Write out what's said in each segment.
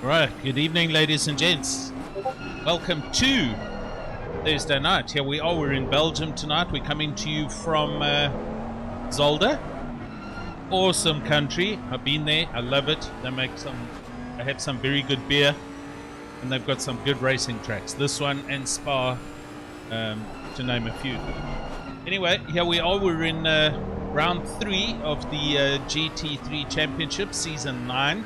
Right, good evening, ladies and gents. Welcome to Thursday night. Here we are, we're in Belgium tonight. We're coming to you from Zolder. Awesome country. I've been there, I love it. They have some very good beer, and they've got some good racing tracks. This one and Spa, to name a few. Anyway, here we are, we're in round 3 of the GT3 Championship, Season 9.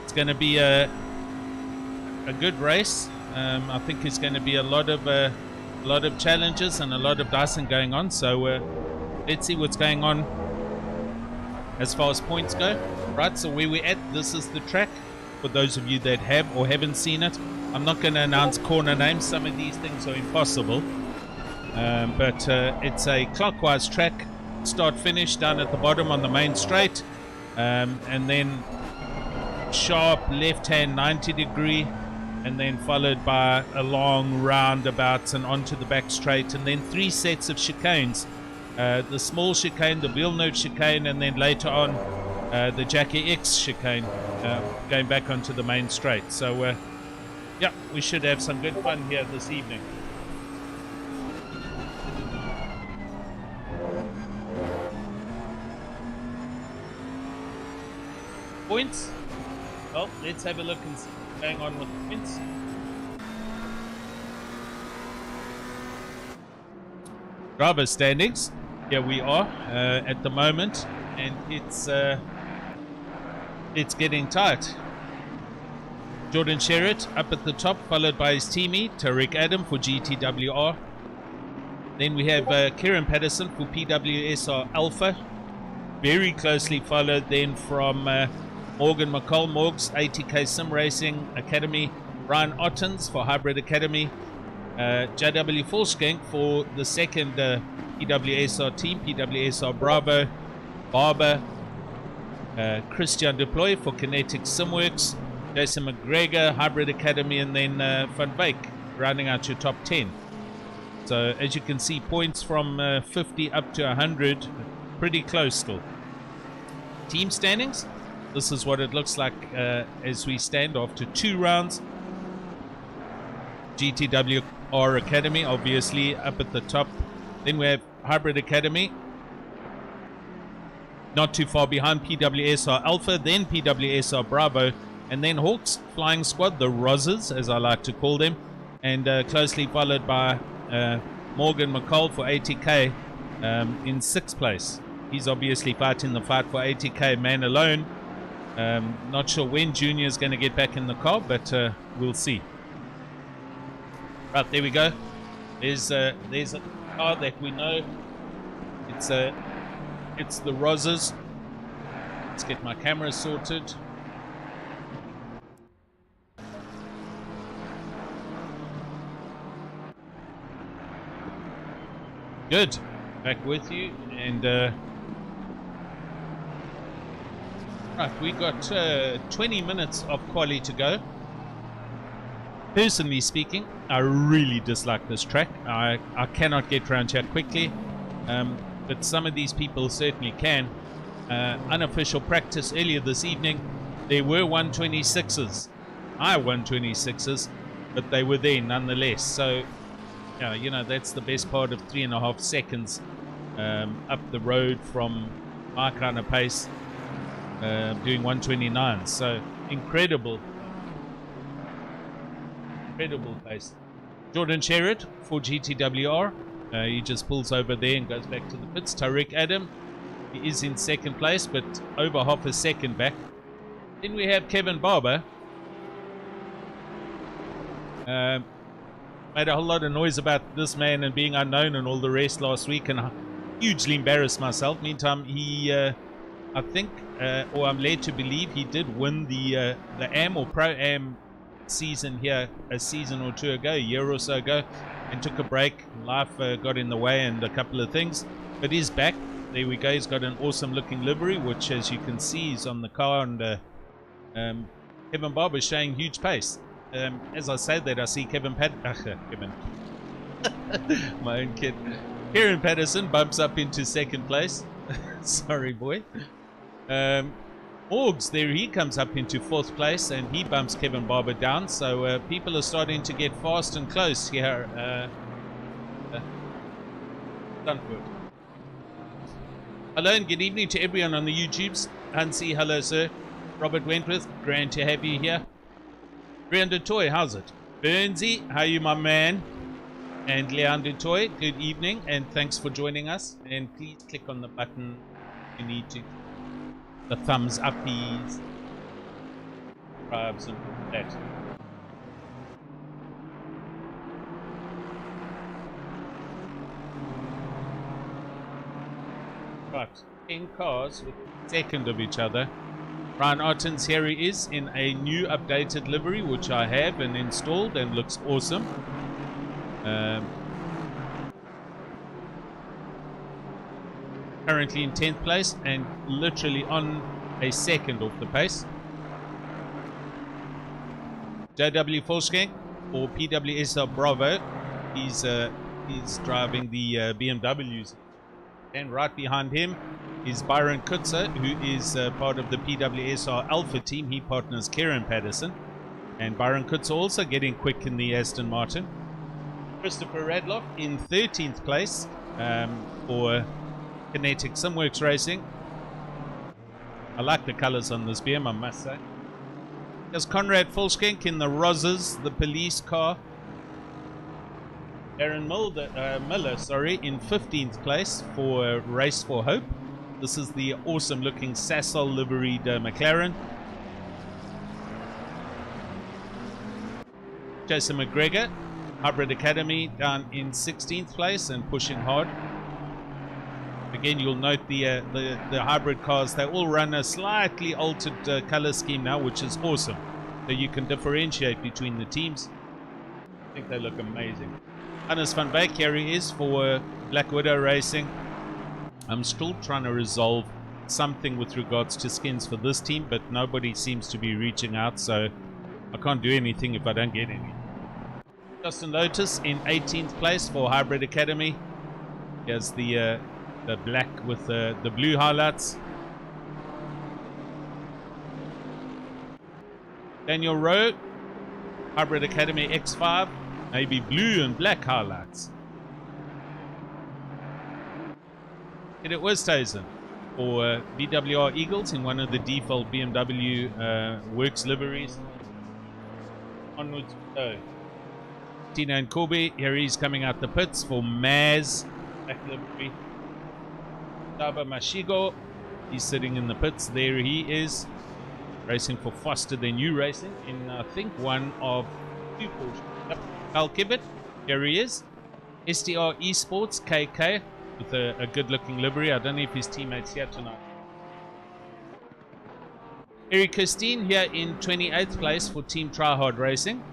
It's going to be a good race. I think it's going to be a lot of challenges and a lot of dicing going on. So let's see what's going on as far as points go. Right, so where we're at, this is the track. For those of you that have or haven't seen it, I'm not going to announce corner names. Some of these things are impossible. But it's a clockwise track, start-finish down at the bottom on the main straight. And then sharp left-hand 90-degree, and then followed by a long roundabout and onto the back straight, and then 3 sets of chicanes. The small chicane, the Villeneuve chicane, and then later on the Jackie X chicane, going back onto the main straight. So yeah, we should have some good fun here this evening. Points. Well, let's have a look and see what's going on with the points. Driver standings. Here we are at the moment, and it's getting tight. Jordan Sherritt up at the top, followed by his teammate Tariq Adam for GTWR. Then we have Kieran Patterson for PWSR Alpha. Very closely followed then from Morgan McCall, Morgs, ATK Sim Racing Academy, Ryan Ottens for Hybrid Academy, JW Volskank for the second PWSR team, PWSR Bravo, Barber, Christian Deploy for Kinetic Simworks, Jason McGregor, Hybrid Academy, and then Van Beek rounding out your top 10. So as you can see, points from 50 up to 100, pretty close still. Team standings. This is what it looks like as we stand after 2 rounds. GTWR Academy, obviously, up at the top. Then we have Hybrid Academy, not too far behind PWSR Alpha, then PWSR Bravo, and then Hawks Flying Squad, the Rozzers, as I like to call them, and closely followed by Morgan McCall for ATK in 6th place. He's obviously fighting the fight for ATK man alone. Not sure when Junior is going to get back in the car, but we'll see. Right, there we go. There's a car that we know. It's the Rozzers. Let's get my camera sorted. Good. Back with you, and right, we got 20 minutes of quali to go. Personally speaking, I really dislike this track. I cannot get around here quickly, but some of these people certainly can. Unofficial practice earlier this evening, there were 126s. I 126s, but they were there nonetheless. So, yeah, you know, that's the best part of 3.5 seconds up the road from my kind of pace. Doing 129, so incredible pace. Jordan Sherritt for GTWR, he just pulls over there and goes back to the pits. Tariq Adam, he is in 2nd place, but over half a second back. Then we have Kevin Barber. Made a whole lot of noise about this man and being unknown and all the rest last week, and I hugely embarrassed myself. Meantime, he I think, or I'm led to believe, he did win the AM or Pro-Am season here a season or 2 ago, a year or so ago, and took a break. Life got in the way and a couple of things, but he's back. There we go. He's got an awesome looking livery, which, as you can see, is on the car, and Kevin Barber showing huge pace. As I say that, I see Kevin my own kid, Kieran Patterson bumps up into 2nd place. Sorry, boy. Morgs, there he comes up into 4th place, and he bumps Kevin Barber down. So people are starting to get fast and close here. Duntford. Hello and good evening to everyone on the YouTubes. Hansi, hello sir. Robert Wentworth, grand to have you here. Leander Toy, how's it? Burnsy, how are you, my man? And Leander Toy, good evening and thanks for joining us. And please click on the button if you need to. The thumbs uppies, subscribes, and that. Right, 10 cars with a second of each other. Ryan Ottens, here he is in a new updated livery, which I have and installed and looks awesome. Currently in 10th place and literally on a second off the pace. JW Volkswagen or PWS Bravo. He's driving the BMWs. And right behind him is Byron Kutzer, who is part of the PWSR Alpha team. He partners Kieran Patterson. And Byron Kutzer also getting quick in the Aston Martin. Christopher Radloff in 13th place for Kinetic Simworks Racing. I like the colours on this BM, I must say. There's Conrad Fulschkenk in the Rosses, the police car. Aaron Miller, in 15th place for Race for Hope. This is the awesome looking Sasol liveried McLaren. Jason McGregor, Hybrid Academy, down in 16th place and pushing hard. Again, you'll note the hybrid cars, they all run a slightly altered color scheme now, which is awesome. So you can differentiate between the teams. I think they look amazing. Hannes van Beek, here he is for Black Widow Racing. I'm still trying to resolve something with regards to skins for this team, but nobody seems to be reaching out, so I can't do anything if I don't get any. Justin Lotus in 18th place for Hybrid Academy. Here's the black with the blue highlights. Daniel Rowe, Hybrid Academy X5. Maybe blue and black highlights. Edit Westhuizen for BWR Eagles in one of the default BMW Works liveries. Onwards we go. Tina and Corby, here he's coming out the pits for Maz, black livery. Taba Mashigo, he's sitting in the pits. There he is, racing for Foster Than You Racing in I think one of two Porsche. Carl Kibbett, here he is. STR Esports KK with a good looking livery. I don't know if his teammates here tonight. Eric Kirstein here in 28th place for Team Tryhard Racing.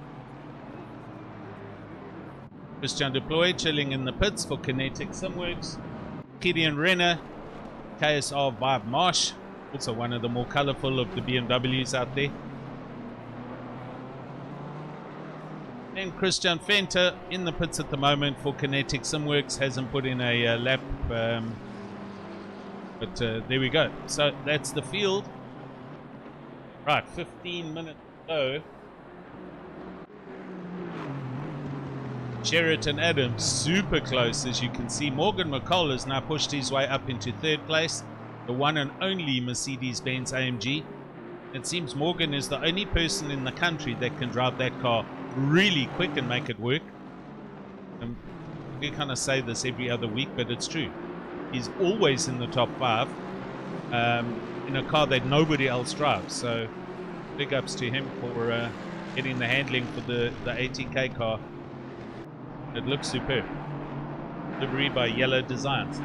Christian Deploy chilling in the pits for Kinetic Simworks. Gideon Renner, KSR Vibe Marsh, also one of the more colourful of the BMWs out there. And Christian Fenter in the pits at the moment for Kinetic Simworks, hasn't put in a lap, but there we go. So that's the field. Right, 15 minutes to go. Sheraton Adams super close, as you can see. Morgan McCall has now pushed his way up into 3rd place, the one and only Mercedes-Benz AMG. It seems Morgan is the only person in the country that can drive that car really quick and make it work. We kind of say this every other week, but it's true. He's always in the top 5 in a car that nobody else drives. So big ups to him for getting the handling for the ATK car. It looks superb. Livery by Yellow Designs.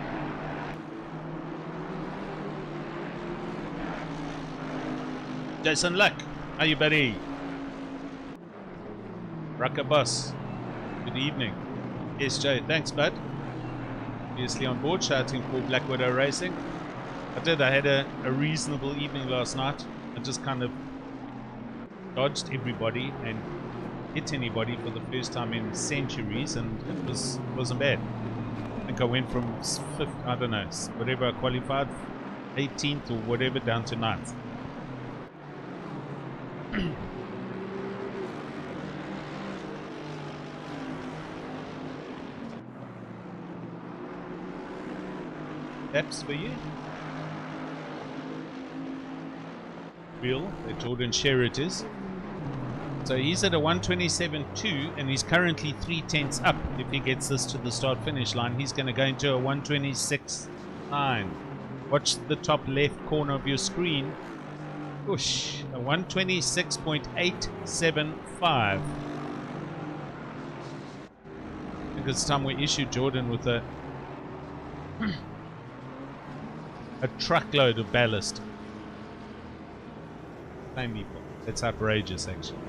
Jason Luck, how you buddy? Rucker Boss, good evening. Yes, Jay, thanks, bud. Obviously on board, shouting for Black Widow Racing. I had a reasonable evening last night. I just kind of dodged everybody and hit anybody for the first time in centuries, and it wasn't bad. I think I went from 5th, I don't know, whatever I qualified, 18th or whatever, down to 9th. Taps for you. Wheel that Jordan Sherritt is. So he's at a 127.2 and he's currently 3/10 up. If he gets this to the start finish line, he's going to go into a 126.9. Watch the top left corner of your screen. Whoosh, a 126.875. I think it's time we issue Jordan with a truckload of ballast. Same people. That's outrageous, actually.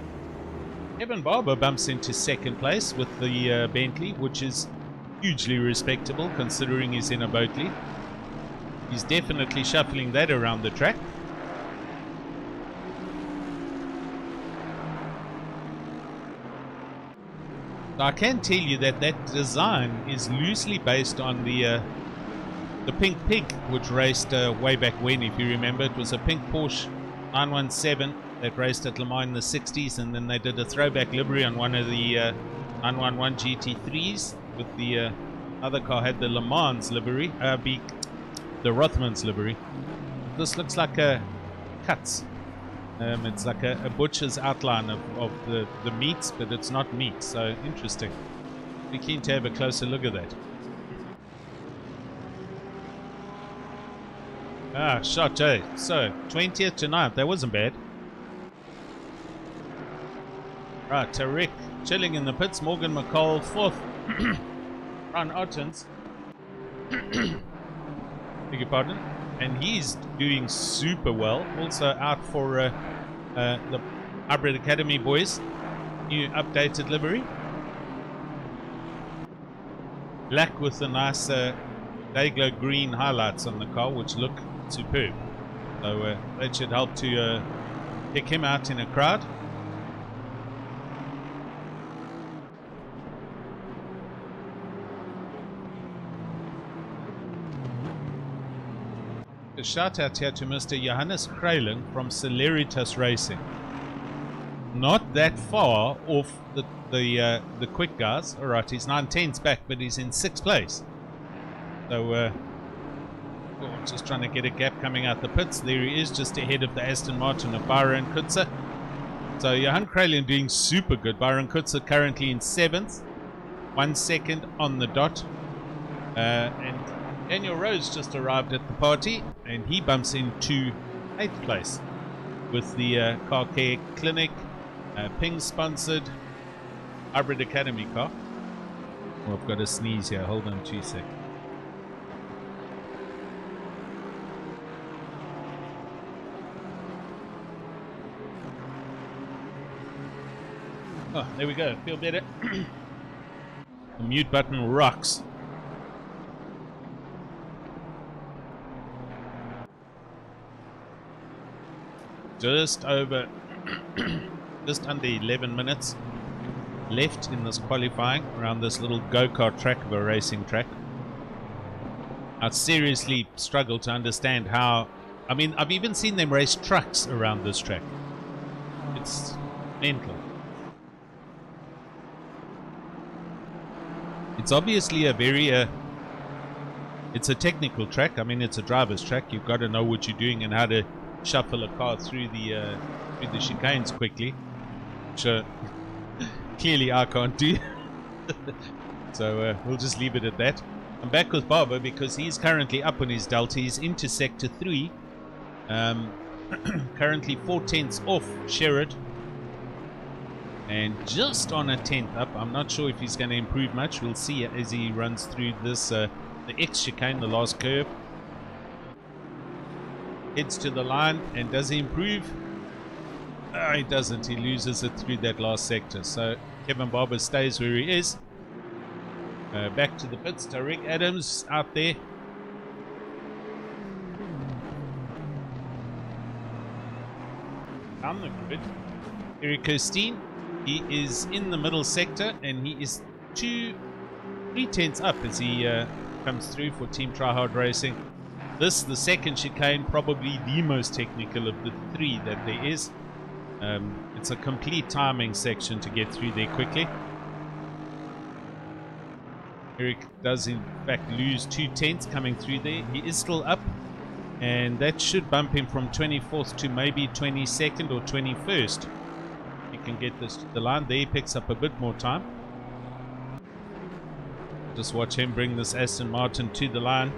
Kevin Barber bumps into second place with the Bentley, which is hugely respectable considering he's in a Boatley. He's definitely shuffling that around the track. I can tell you that that design is loosely based on the Pink Pig, which raced way back when, if you remember. It was a pink Porsche 917 that raced at Le Mans in the 60s, and then they did a throwback livery on one of the 911 GT3s with the other car had the Le Mans livery, the Rothmans livery. This looks like a cuts. It's like a butcher's outline of the meats, but it's not meat, so interesting. Be keen to have a closer look at that. Shot, eh? So, 20th to 9th, that wasn't bad. Right, Tariq chilling in the pits, Morgan McCall 4th, Ron Ottens, beg your pardon, and he's doing super well. Also out for the Hybrid Academy boys, new updated livery. Black with the nice Dayglow green highlights on the car, which look superb. So that should help to pick him out in a crowd. A shout out here to Mr. Johannes Kreyling from Celeritas Racing. Not that far off the quick guys. Alright, he's 9/10 back, but he's in 6th place. So just trying to get a gap coming out the pits. There he is, just ahead of the Aston Martin of Byron Kutzer. So Johan Kreyling doing super good. Byron Kutzer currently in 7th, 1 second on the dot. And Daniel Rose just arrived at the party, and he bumps into 8th place with the Car Care Clinic, Ping sponsored Hybrid Academy car. Oh, I've got a sneeze here. Hold on 2 seconds. Oh, there we go. Feel better. The mute button rocks. Just under 11 minutes left in this qualifying around this little go-kart track of a racing track. I seriously struggle to understand how. I mean, I've even seen them race trucks around this track. It's mental. It's obviously a very it's a technical track. I mean, it's a driver's track. You've got to know what you're doing and how to shuffle a car through the chicanes quickly, which clearly I can't do. So we'll just leave it at that. I'm back with Barber because he's currently up on his delta. He's into sector 3, currently 4/10 off Sherritt, and just on a 10th up. I'm not sure if he's going to improve much. We'll see as he runs through this the X chicane, the last curve. Heads to the line, and does he improve? He doesn't. He loses it through that last sector. So Kevin Barber stays where he is. Back to the pits. Tariq Adams out there. Down the grid. Eric Kirstein, he is in the middle sector, and he is 3/10 up as he comes through for Team Tryhard Racing. This, the second chicane, probably the most technical of the 3 that there is. It's a complete timing section to get through there quickly. Eric does in fact lose 2/10 coming through there. He is still up, and that should bump him from 24th to maybe 22nd or 21st. He can get this to the line. There he picks up a bit more time. Just watch him bring this Aston Martin to the line.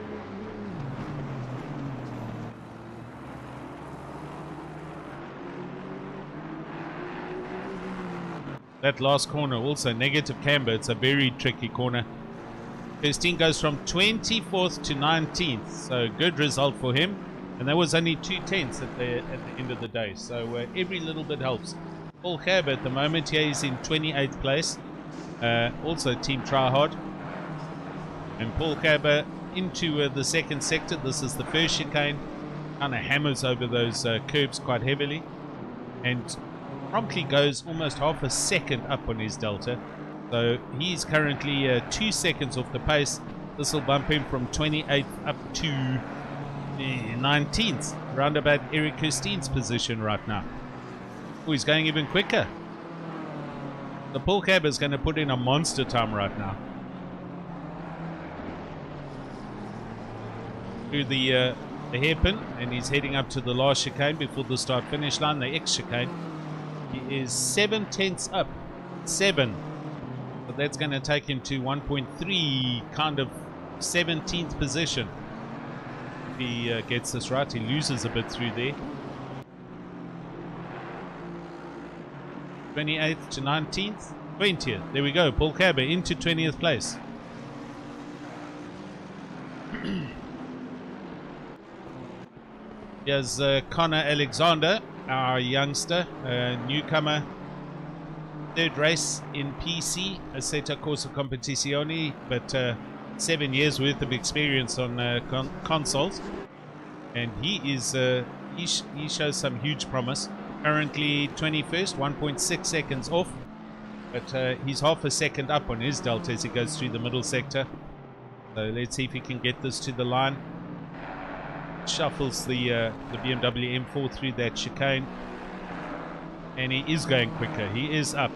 That last corner also negative camber. It's a very tricky corner. Kirstein goes from 24th to 19th, so good result for him. And that was only 2/10 at the end of the day, so every little bit helps. Paul Gerber at the moment here is in 28th place, also Team Tryhard. And Paul Gerber into the second sector. This is the first chicane. Kind of hammers over those curbs quite heavily, and promptly goes almost half a second up on his delta. So he's currently 2 seconds off the pace. This will bump him from 28th up to 19th, round about Eric Kirstein's position right now. Oh, he's going even quicker. The Paul Cab is going to put in a monster time right now. Through the hairpin, and he's heading up to the last chicane before the start finish line, the X chicane. He is 7/10 up. 7. But that's going to take him to 1.3, kind of 17th position. If he gets this right, he loses a bit through there. 28th to 19th, 20th. There we go. Paul Cabber into 20th place. Here's Connor Alexander, our youngster, newcomer. Third race in PC, Assetto Corsa Competizione, but 7 years worth of experience on consoles, and he is he shows some huge promise. Currently 21st, 1.6 seconds off, but he's half a second up on his delta as he goes through the middle sector. So let's see if he can get this to the line. Shuffles the BMW M4 through that chicane. And he is going quicker. He is up.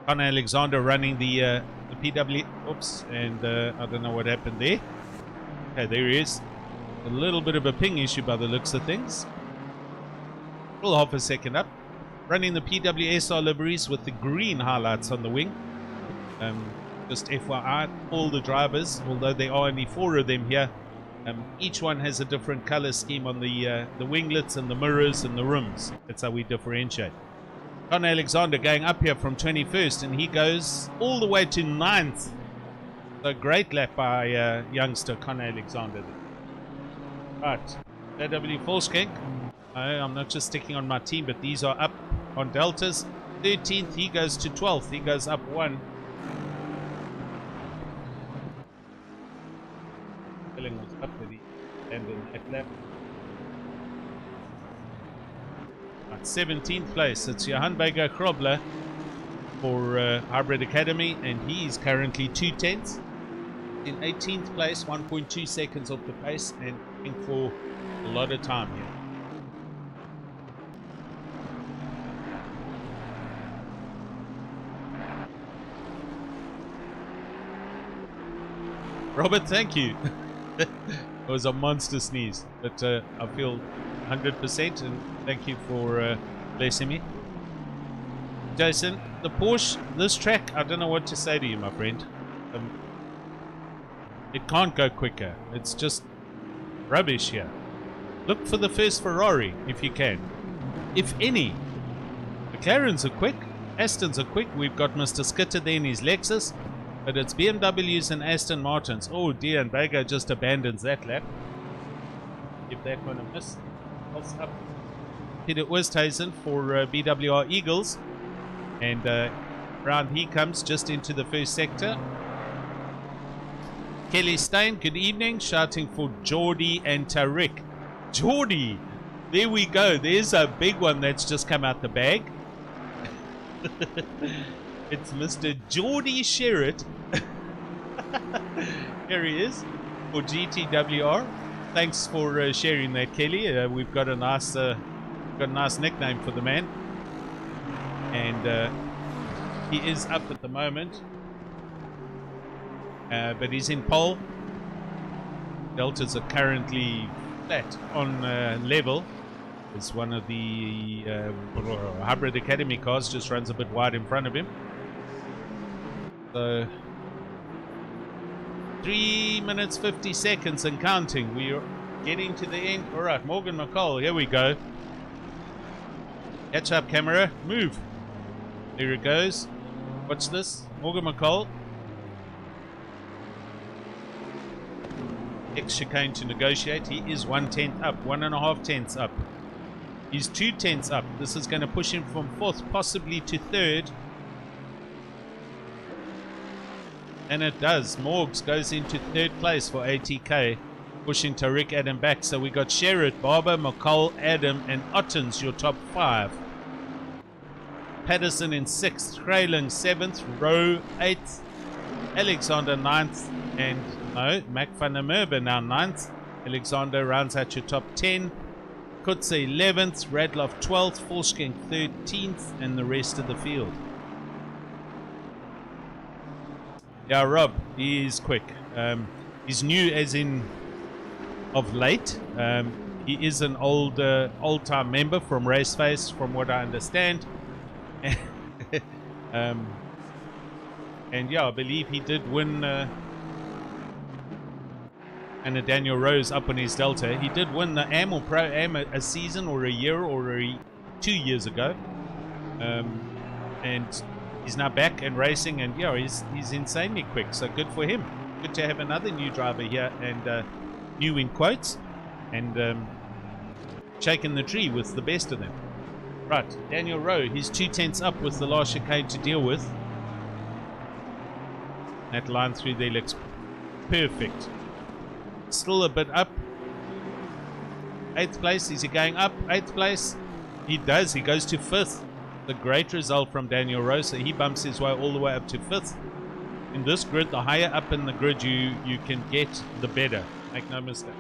Connor Alexander running the PW. Oops, and I don't know what happened there. Okay, there he is. A little bit of a ping issue by the looks of things. Still half a second up. Running the PWSR liveries with the green highlights on the wing. Just FYI, all the drivers, although there are only 4 of them here, each one has a different color scheme on the winglets and the mirrors and the rims. That's how we differentiate. Connor Alexander going up here from 21st, and he goes all the way to 9th. So great lap by youngster Connor Alexander. Right, JW Volskenk. I'm not just sticking on my team, but these are up on deltas. 13th, he goes to 12th. He goes up 1. Was up to the end of that lap. At 17th place, it's Johan Bega Krobler for Hybrid Academy, and he's currently 2/10. In 18th place, 1.2 seconds off the pace, and looking for a lot of time here. Robert, thank you. It was a monster sneeze, but I feel 100%, and thank you for blessing me. Jason, the Porsche, this track, I don't know what to say to you, my friend. It can't go quicker. It's just rubbish here. Look for the first Ferrari if you can. If any. McLarens are quick, Astons are quick. We've got Mr. Skitter there in his Lexus. But it's BMWs and Aston Martins. Oh dear, and Bago just abandons that lap. Give that one a miss. Else up. Peter Oosthuizen for BWR Eagles. And round he comes just into the first sector. Kelly Stein, good evening. Shouting for Geordie and Tariq. Geordie! There we go. There's a big one that's just come out the bag. It's Mr. Geordie Sherritt. Here he is for GTWR. Thanks for sharing that, Kelly. We've got a nice got a nice nickname for the man. And he is up at the moment. But he's in pole. Deltas are currently flat on level. As one of the Hybrid Academy cars just runs a bit wide in front of him. So 3 minutes 50 seconds and counting. We are getting to the end. All right, Morgan McCall, here we go. Catch up, camera. Move. There it goes. Watch this. Morgan McCall. Next chicane to negotiate. He is 1/10 up, 1.5 tenths up. He's 2 tenths up. This is going to push him from 4th, possibly to 3rd. And it does. Morgs goes into 3rd place for ATK, pushing Tariq Adam back. So we got Sherrod, Barber, McCall, Adam, and Ottens, your top 5. Patterson in 6th, Krayling 7th, Rowe 8th, Alexander 9th, and no, Mac van der Merwe now 9th. Alexander rounds out your top 10. Kutze 11th, Radloff 12th, Volskenk 13th, and the rest of the field. Yeah, Rob, he is quick. He's new as in of late. He is an old-time member from Raceface, from what I understand. And yeah, I believe he did win and a Daniel Rose up on his Delta. He did win the AM or Pro Am a season or a year or 2 years ago. And he's now back and racing, and yeah, he's insanely quick, so good for him. Good to have another new driver here, and new in quotes, and shaking the tree with the best of them. Right, Daniel Rowe, he's 2 tenths up with the last chicane to deal with. That line through there looks perfect. Still a bit up. 8th place, is he going up? 8th place, he does, he goes to 5th. A great result from Daniel Rowe, so he bumps his way all the way up to 5th. In this grid, the higher up in the grid you can get, the better. Make no mistake.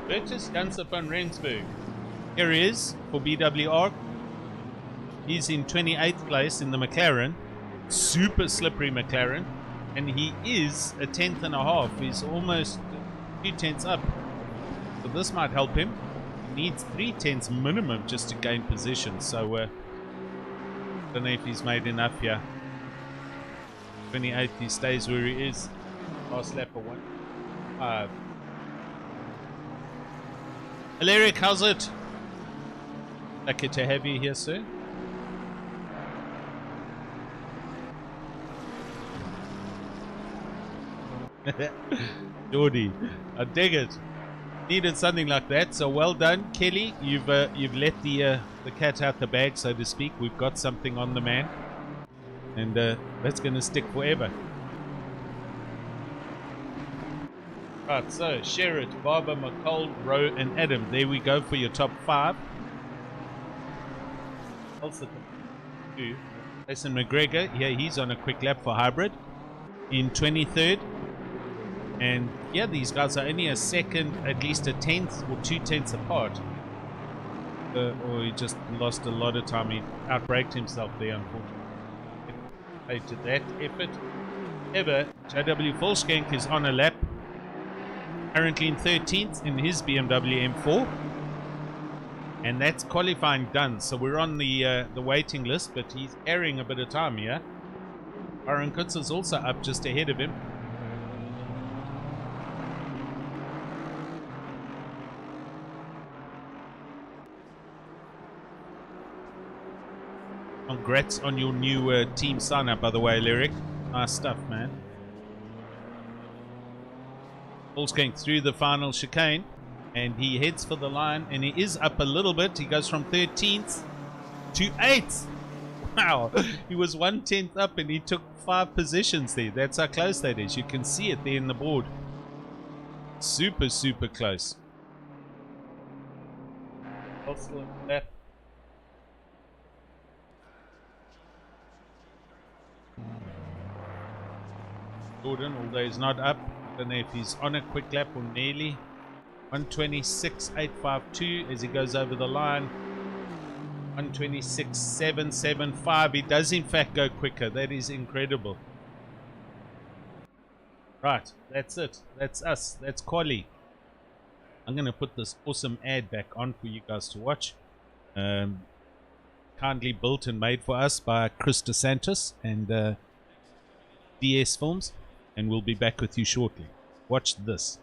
Bertus Janssen van Rensburg. Here he is for BWR. He's in 28th place in the McLaren. Super slippery McLaren. And he is a 10th and a half. He's almost 2 tenths up. So this might help him. He needs 3 tenths minimum just to gain position. So I don't know if he's made enough here. 28th, he stays where he is. Last lap for 1. Alaric, how's it? Lucky to have you here, sir. Jordy, I dig it. Needed something like that, so well done, Kelly. You've let the cat out the bag, so to speak. We've got something on the man, and that's going to stick forever. Right, so Sherrod, Barber, McCall, Rowe, and Adam. There we go for your top 5. Also, Jason McGregor, yeah, he's on a quick lap for hybrid in 23rd. And yeah, these guys are only a second, at least a 10th or 2 tenths apart. Or he just lost a lot of time. He outbraked himself there, unfortunately. Hated that effort. However, JW Volskenk is on a lap. Currently in 13th in his BMW M4. And that's qualifying done. So we're on the waiting list, but he's carrying a bit of time here. Aaron Kutz is also up just ahead of him. Congrats on your new team sign-up, by the way, Lyric. Nice stuff, man. Volskenk through the final chicane, and he heads for the line, and he is up a little bit. He goes from 13th to 8th. Wow, he was 1/10 up, and he took 5 positions there. That's how close that is. You can see it there in the board. Super, super close. Also lap. Jordan, although he's not up, I don't know if he's on a quick lap or nearly. 126.852 as he goes over the line. 126.775. He does in fact go quicker. That is incredible. Right, that's it. That's us. That's Quali. I'm going to put this awesome ad back on for you guys to watch. Kindly built and made for us by Chris DeSantis and DS Films. And we'll be back with you shortly. Watch this.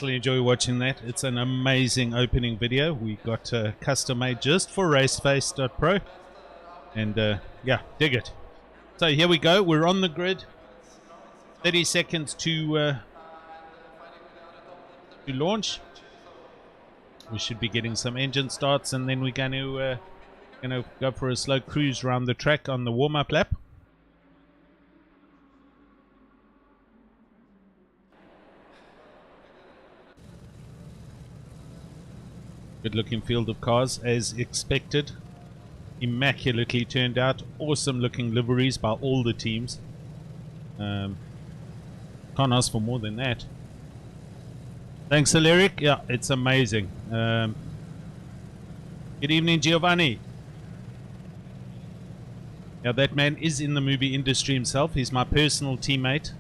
Enjoy watching that. It's an amazing opening video. We got custom made just for Raceface.Pro, and yeah, dig it. So here we go. We're on the grid. 30 seconds to launch. We should be getting some engine starts, and then we're going to go for a slow cruise around the track on the warm-up lap. Good looking field of cars as expected. Immaculately turned out. Awesome looking liveries by all the teams. Can't ask for more than that. Thanks, Aleric. Yeah, it's amazing. Good evening, Giovanni. Yeah, that man is in the movie industry himself. He's my personal teammate,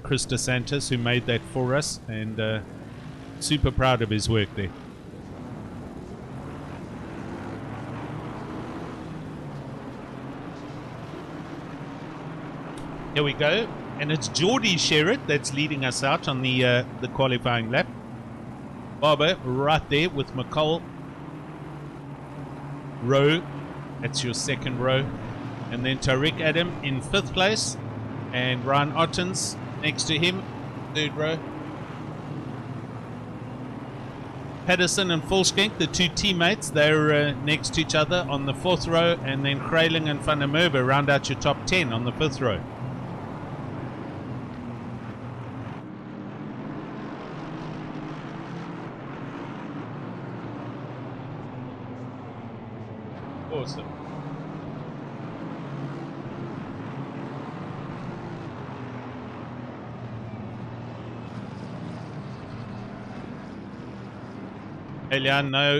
Chris DeSantis, who made that for us, and super proud of his work there. Here we go, and it's Geordie Sherritt that's leading us out on the qualifying lap. Barber right there with McCall. Rowe, that's your second row. And then Tariq Adam in 5th place. And Ryan Ottens next to him, 3rd row. Patterson and Volskenk, the two teammates, they're next to each other on the 4th row. And then Krailing and Van der Merwe round out your top 10 on the 5th row. Awesome. Elian, no,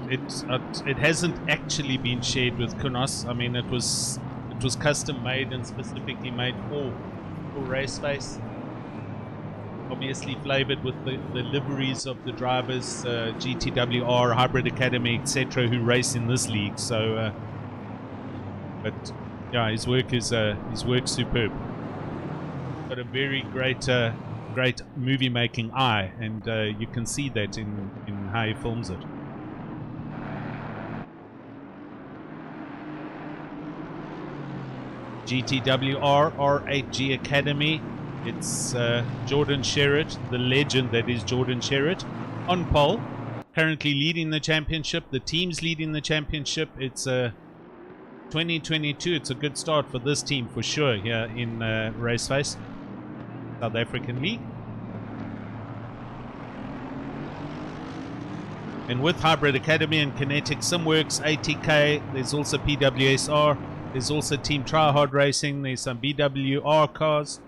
it hasn't actually been shared with Kunos. I mean, it was custom made and specifically made for Raceface. Obviously flavored with the liveries of the drivers, GTWR, Hybrid Academy, etc., who race in this league. So, but yeah, his work is superb. Got a very great movie making eye, and you can see that in how he films it. GTWR R8G Academy. It's Jordan Sherritt, the legend that is Jordan Sherritt, on pole, currently leading the championship. The team's leading the championship. It's 2022. It's a good start for this team for sure here in Raceface, South African League. And with Hybrid Academy and Kinetic Simworks, ATK, there's also PWSR, there's also Team Tryhard Racing, there's some BWR cars.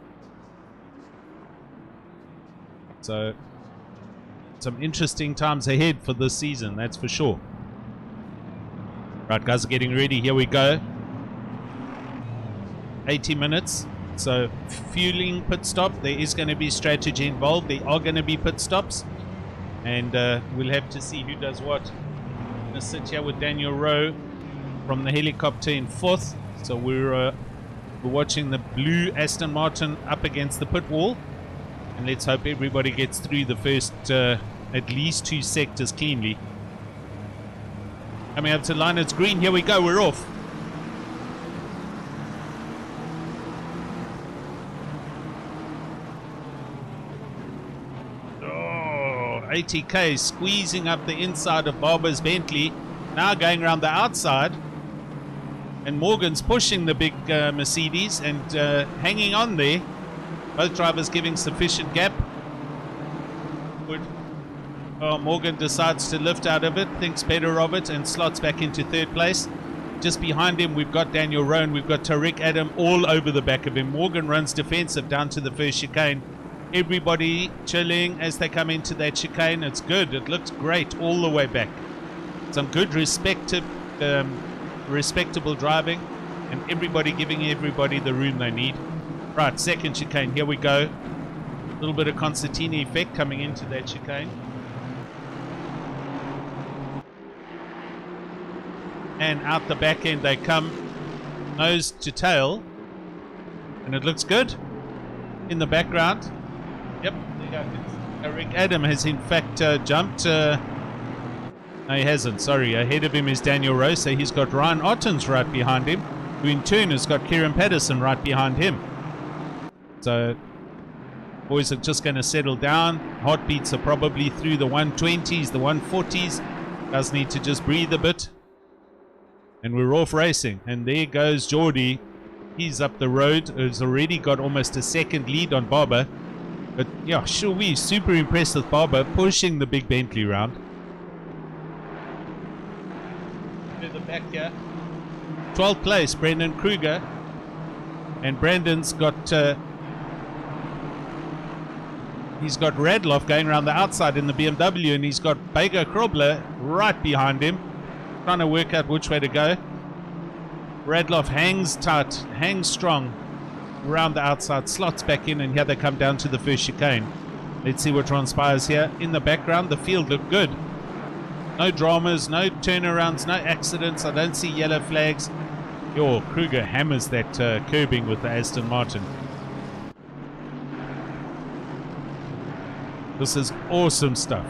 So, some interesting times ahead for this season, that's for sure. Right, guys, are getting ready. Here we go. 80 minutes. So, fueling pit stop. There is going to be strategy involved. There are going to be pit stops. And we'll have to see who does what. I'm going to sit here with Daniel Rowe from the helicopter in 4th. So, we're watching the blue Aston Martin up against the pit wall. And let's hope everybody gets through the first at least 2 sectors cleanly. Coming up to line, it's green. Here we go. We're off. Oh, ATK squeezing up the inside of Barber's Bentley. Now going around the outside. And Morgan's pushing the big Mercedes and hanging on there. Both drivers giving sufficient gap. Morgan decides to lift out of it, thinks better of it, and slots back into 3rd place. Just behind him, we've got Daniel Rowan, we've got Tariq Adam all over the back of him. Morgan runs defensive down to the first chicane. Everybody chilling as they come into that chicane. It's good. It looks great all the way back. Some good respectable driving, and everybody giving everybody the room they need. Right, second chicane, here we go. A little bit of concertina effect coming into that chicane. And out the back end they come, nose to tail. And it looks good in the background. Yep, there you go. Rick Adam has in fact jumped. No, he hasn't, sorry. Ahead of him is Daniel Rowe, so he's got Ryan Ottens right behind him, who in turn has got Kieran Patterson right behind him. So, boys are just going to settle down. Heartbeats are probably through the 120s, the 140s. Does need to just breathe a bit. And we're off racing. And there goes Geordie. He's up the road. Has already got almost a second lead on Barber. But yeah, sure, we're super impressed with Barber pushing the big Bentley round. To the back here. 12th place, Brendan Kruger. And Brandon's got... he's got Radloff going around the outside in the BMW, and he's got Bega Krobler right behind him, trying to work out which way to go. Radloff hangs tight, hangs strong around the outside, slots back in, and here they come down to the first chicane. Let's see what transpires here. In the background, the field looked good. No dramas, no turnarounds, no accidents. I don't see yellow flags. Yo, Kruger hammers that curbing with the Aston Martin. This is awesome stuff.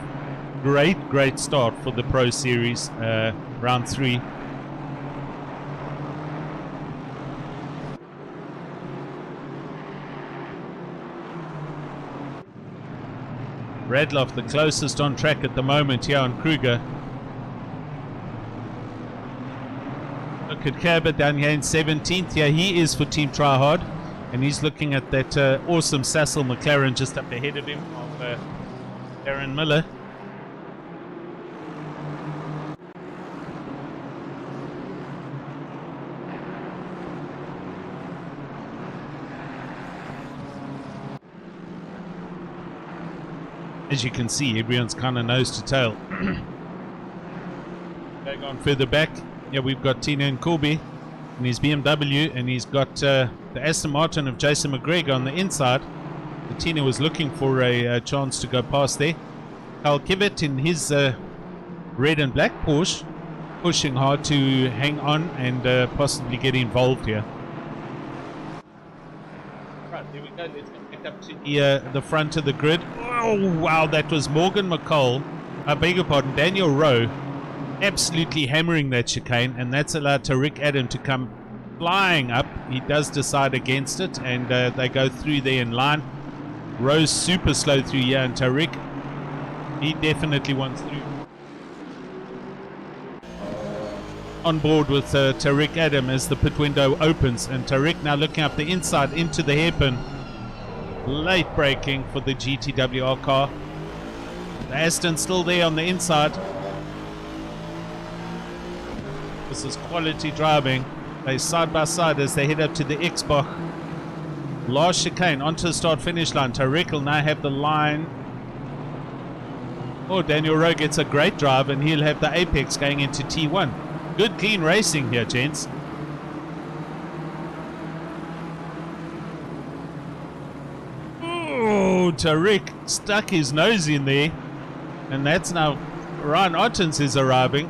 Great start for the Pro Series, round 3. Radloff, the closest on track at the moment here on Kruger. Look at Kerber down here in 17th. Yeah, he is for Team Tryhard. And he's looking at that awesome Sassel McLaren just up ahead of him of Aaron Miller. As you can see, everyone's kind of nose to tail. Going on further back, yeah, we've got Tina and Corby in his BMW, and he's got the Aston Martin of Jason McGregor on the inside. The Tina was looking for a chance to go past there. Carl Kivet in his red and black Porsche, pushing hard to hang on and possibly get involved here. Right, there we go. Let's go back up to the front of the grid. Oh, wow, that was Morgan McCall. I beg your pardon, Daniel Rowe, absolutely hammering that chicane, and that's allowed Tariq Adam to come flying up. He does decide against it, and they go through there in line. Rowe's super slow through here, and Tariq, he definitely wants through. On board with Tariq Adam as the pit window opens, and Tariq now looking up the inside into the hairpin. Late braking for the GTWR car. The Aston still there on the inside. This is quality driving. They side by side as they head up to the X-Bach. Last chicane onto the start-finish line. Tariq will now have the line. Oh, Daniel Rowe gets a great drive, and he'll have the apex going into T1. Good clean racing here, gents. Oh, Tariq stuck his nose in there, and that's now Ryan Ottens is arriving.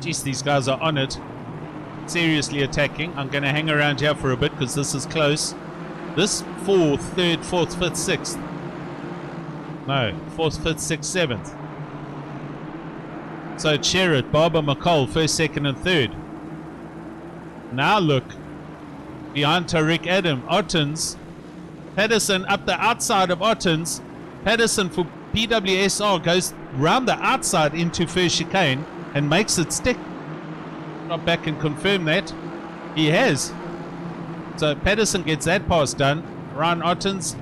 Jeez, these guys are on it. Seriously attacking. I'm going to hang around here for a bit because this is close. This 4th, 3rd, 4th, 5th, 6th. No, 4th, 5th, 6th, 7th. So Sherritt, Barber, McCall, 1st, 2nd, and 3rd. Now look. Behind Tariq Adam, Ottens. Patterson up the outside of Ottens. Patterson for PWSR goes round the outside into first chicane and makes it stick. Drop back and confirm that. He has. So Patterson gets that pass done. Ryan Ottens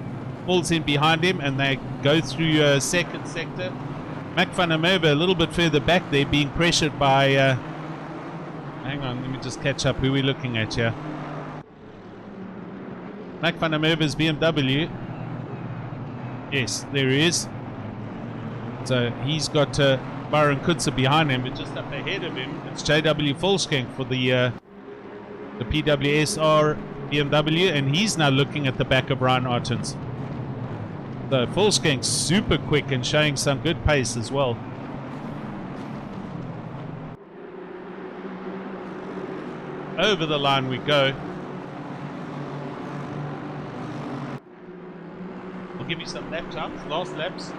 falls in behind him, and they go through second sector. Mac van der Merwe a little bit further back there, being pressured by hang on, let me just catch up who we're looking at here. Mac van der Merwe's BMW. Yes, there he is. So he's got Byron Kutzer behind him, but just up ahead of him, it's JW Volkskank for the PWSR BMW, and he's now looking at the back of Ryan Ottens. So Volskank's super quick and showing some good pace as well. Over the line we go. I'll give you some lap times, last laps.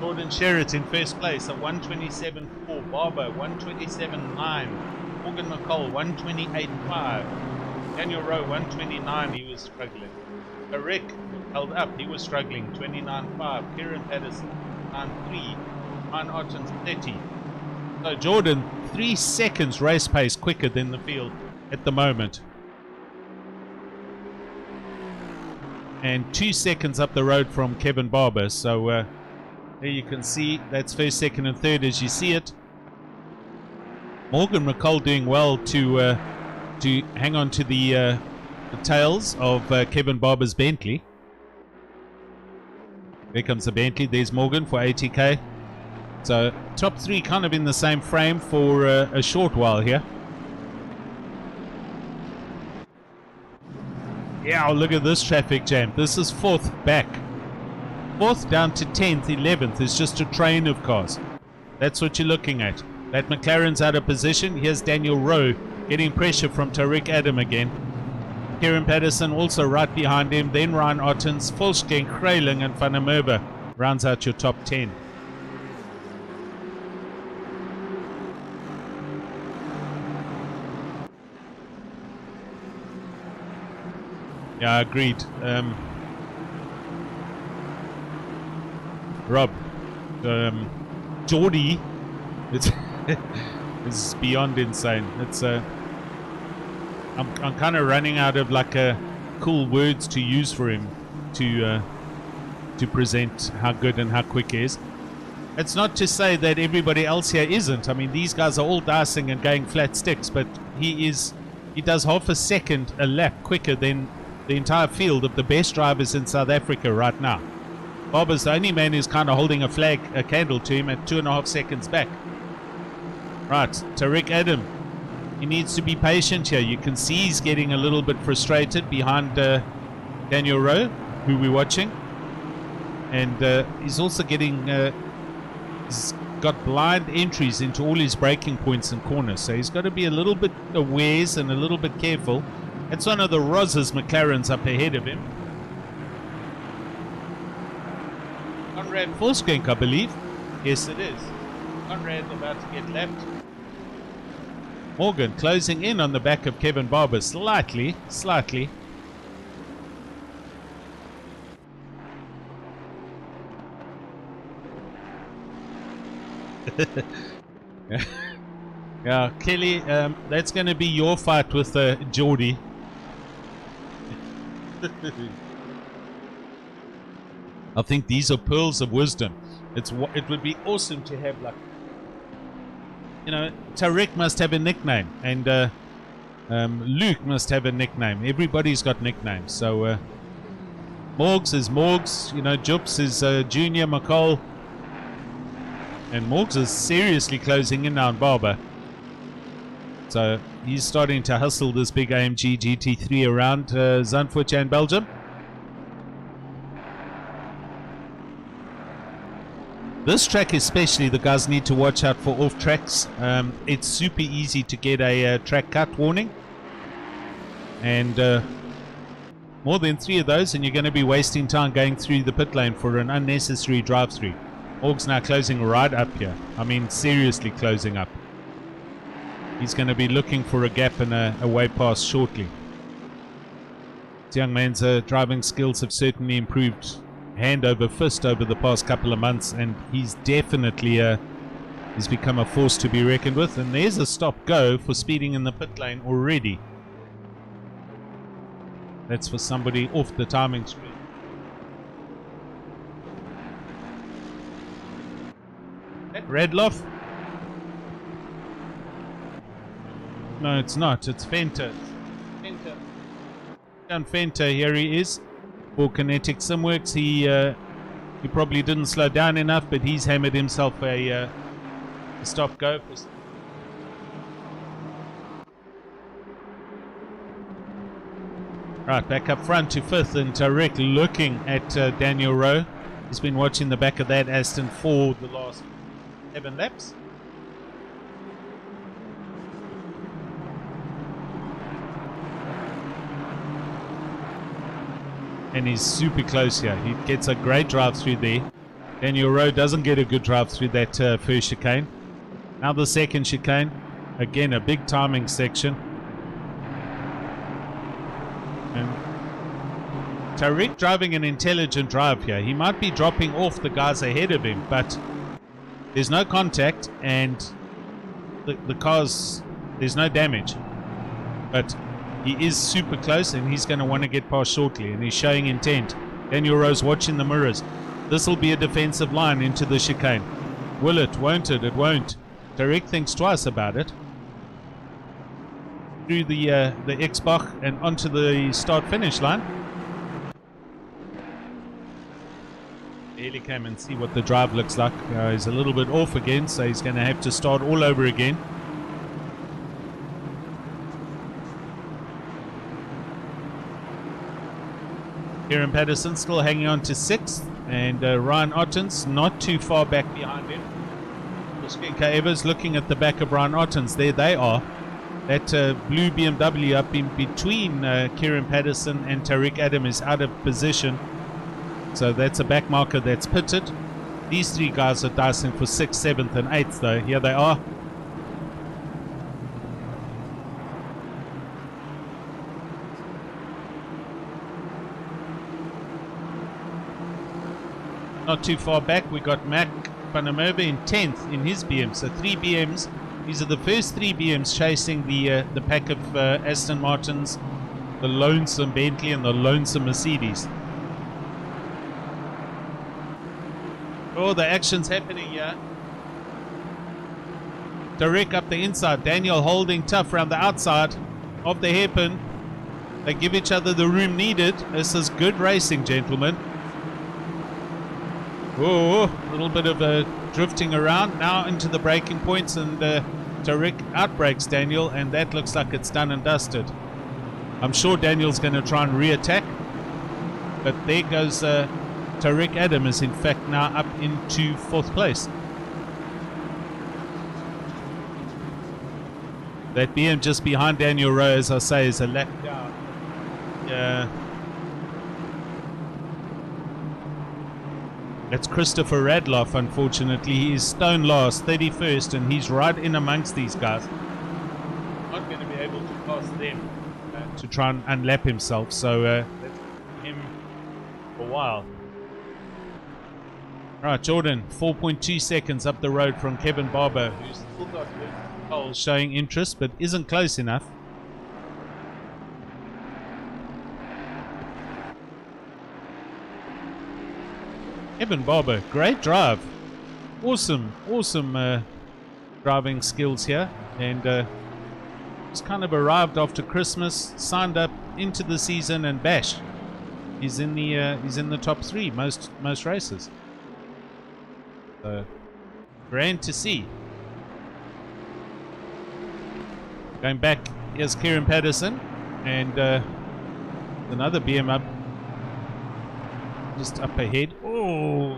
Gordon Sherritt in first place at 127.4, Barber 127.9, Morgan McCall 128.5, Daniel Rowe 129, he was struggling. Rick held up, he was struggling, 29.5, Kieran Patterson 9.3, Ryan Ottens 30. So Jordan, 3 seconds race pace quicker than the field at the moment. And 2 seconds up the road from Kevin Barber, so there you can see that's first, second, and third as you see it. Morgan McCall doing well to hang on to the tails of Kevin Barber's Bentley. There comes the Bentley. There's Morgan for ATK. So top three kind of in the same frame for a short while here. Yeah, look at this traffic jam. This is 4th back. 4th down to 10th, 11th is just a train of cars. That's what you're looking at. That McLaren's out of position. Here's Daniel Rowe getting pressure from Tariq Adam again. Kieran Patterson also right behind him. Then Ryan Ottens, Volkskank, Krailing, and Van der Merwe rounds out your top 10. Yeah, agreed. Rob, Geordie, it's beyond insane. It's I'm kind of running out of like cool words to use for him to present how good and how quick he is. It's not to say that everybody else here isn't. I mean, these guys are all dicing and going flat sticks, but he does half a second a lap quicker than the entire field of the best drivers in South Africa right now. Barber's the only man who's kind of holding a candle to him at 2.5 seconds back. Right, Tariq Adam. He needs to be patient here. You can see he's getting a little bit frustrated behind Daniel Rowe, who we're watching. And he's also getting... he's got blind entries into all his braking points and corners. So he's got to be a little bit aware and a little bit careful. That's one of the Ros's McLarens up ahead of him. Conrad Forskenk, I believe. Yes, it is. Conrad about to get lapped. Morgan closing in on the back of Kevin Barber. Slightly. Yeah, Kelly, that's going to be your fight with Geordie. I think these are pearls of wisdom. It would be awesome to have, like, you know, Tariq must have a nickname, and Luke must have a nickname. Everybody's got nicknames. So Morgs is Morgs, you know, Jups is Junior McCall, and Morgs is seriously closing in now on Barber. So he's starting to hustle this big AMG GT3 around Zandvoort and Belgium. This track especially, the guys need to watch out for off tracks. It's super easy to get a track cut warning. And more than 3 of those and you're going to be wasting time going through the pit lane for an unnecessary drive-through. Morg's now closing right up here. I mean, seriously closing up. He's going to be looking for a gap and a way past shortly. This young man's driving skills have certainly improved hand over fist over the past couple of months, and he's definitely he's become a force to be reckoned with. And there's a stop-go for speeding in the pit lane already. That's for somebody off the timing screen. That Radloff? No, it's not. It's Fenter. Down Fenter, here he is. For Kinetic Simworks, he probably didn't slow down enough, but he's hammered himself a stop-go. Right, back up front to 5th, and Tariq looking at Daniel Rowe. He's been watching the back of that Aston for the last 7 laps. And he's super close here. He gets a great drive through there. Daniel Rowe doesn't get a good drive through that first chicane. Now the second chicane. Again, a big timing section. And Tariq driving an intelligent drive here. He might be dropping off the guys ahead of him, but there's no contact and the cars, there's no damage. But he is super close and he's going to want to get past shortly, and he's showing intent. Daniel Rowe's watching the mirrors. This will be a defensive line into the chicane. Will it? Won't it? It won't. Tariq thinks twice about it. Through the X-Bach and onto the start-finish line. Barely came and see what the drive looks like. He's a little bit off again, so he's going to have to start all over again. Kieran Patterson still hanging on to 6th, and Ryan Ottens not too far back behind him. Skenka Evers looking at the back of Ryan Ottens. There they are. That blue BMW up in between Kieran Patterson and Tariq Adam is out of position. So that's a back marker that's pitted. These 3 guys are dicing for 6th, 7th and 8th though. Here they are. Not too far back, we got Mac Van der Merwe in 10th in his BM. So 3 BMs. These are the first 3 BMs chasing the pack of Aston Martins, the lonesome Bentley and the lonesome Mercedes. Oh, the action's happening here. Tariq up the inside. Daniel holding tough around the outside of the hairpin. They give each other the room needed. This is good racing, gentlemen. Oh, a little bit of a drifting around now into the braking points, and Tariq outbrakes Daniel, and that looks like it's done and dusted. I'm sure Daniel's going to try and re-attack, but there goes Tariq Adam is in fact now up into 4th place. That BM just behind Daniel Rowe, as I say, is a lap down. Yeah. That's Christopher Radloff, unfortunately. He is stone last, 31st, and he's right in amongst these guys. Not going to be able to pass them to try and unlap himself, so that's him for a while. Right, Jordan, 4.2 seconds up the road from Kevin Barber, who's still got holes showing interest, but isn't close enough. Kevin Barber, great drive. Awesome driving skills here, and just kind of arrived after Christmas, signed up into the season, and bash. He's in the top 3 most races. So grand to see. Going back, here's Kieran Patterson, and another BM up, just up ahead. Oh,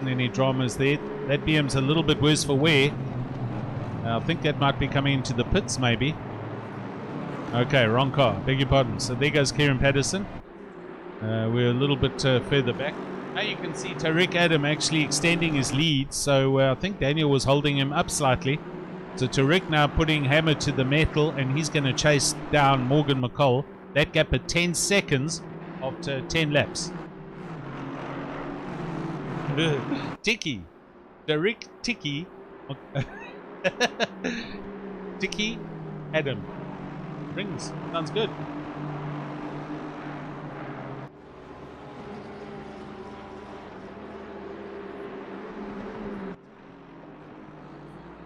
any dramas there? That BM's a little bit worse for wear. I think that might be coming into the pits, maybe. Okay, wrong car. Beg your pardon. So there goes Kieran Patterson. We're a little bit further back. Now you can see Tariq Adam actually extending his lead. So I think Daniel was holding him up slightly. So Tariq now putting hammer to the metal, and he's going to chase down Morgan McCall. That gap at 10 seconds after 10 laps. Tiki. Tariq Tiki. Tiki Adam. Rings. Sounds good.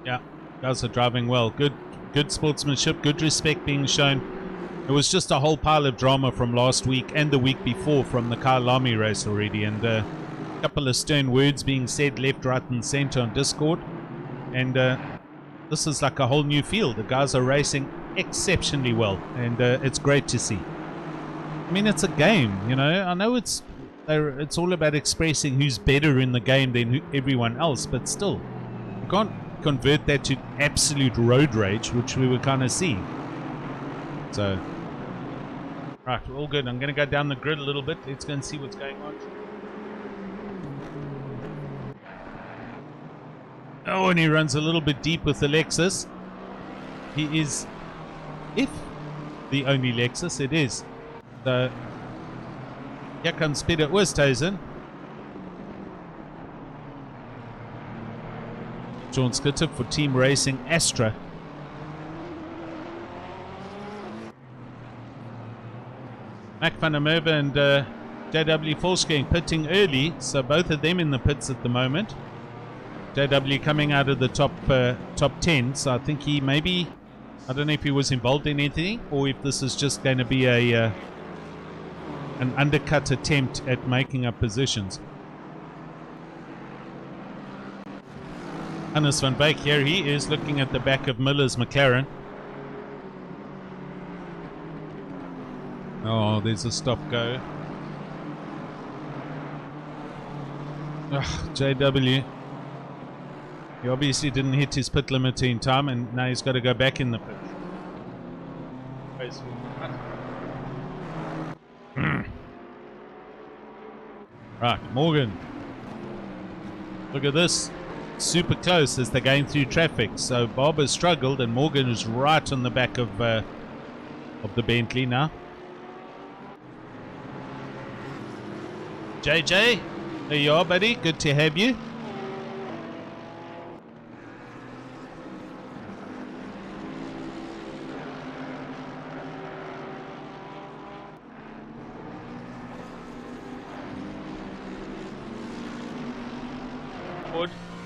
Yeah, guys are driving well. Good sportsmanship, good respect being shown. It was just a whole pile of drama from last week and the week before from the Kyle Lamy race already, and a couple of stern words being said left, right and center on Discord. And this is like a whole new field. The guys are racing exceptionally well, and it's great to see. I mean, it's a game, you know. I know it's all about expressing who's better in the game than everyone else, but still, you can't convert that to absolute road rage, which we were kind of seeing. So, right, we're all good. I'm going to go down the grid a little bit. Let's go and see what's going on. Oh, and he runs a little bit deep with the Lexus. He is, if the only Lexus it is. So, here comes Peter Oosthuizen. John Skitter for Team Racing Astra. Mac van der Merwe and JW Volkswagen pitting early, so both of them in the pits at the moment. JW coming out of the top 10, so I think he maybe, I don't know if he was involved in anything or if this is just going to be an undercut attempt at making up positions. Hannes van Beek, here he is looking at the back of Miller's McLaren. Oh, there's a stop go. JW. He obviously didn't hit his pit limiter in time, and now he's got to go back in the pit. Right, Morgan. Look at this. Super close as they're going through traffic. So Barber struggled, and Morgan is right on the back of the Bentley now. JJ, there you are, buddy. Good to have you.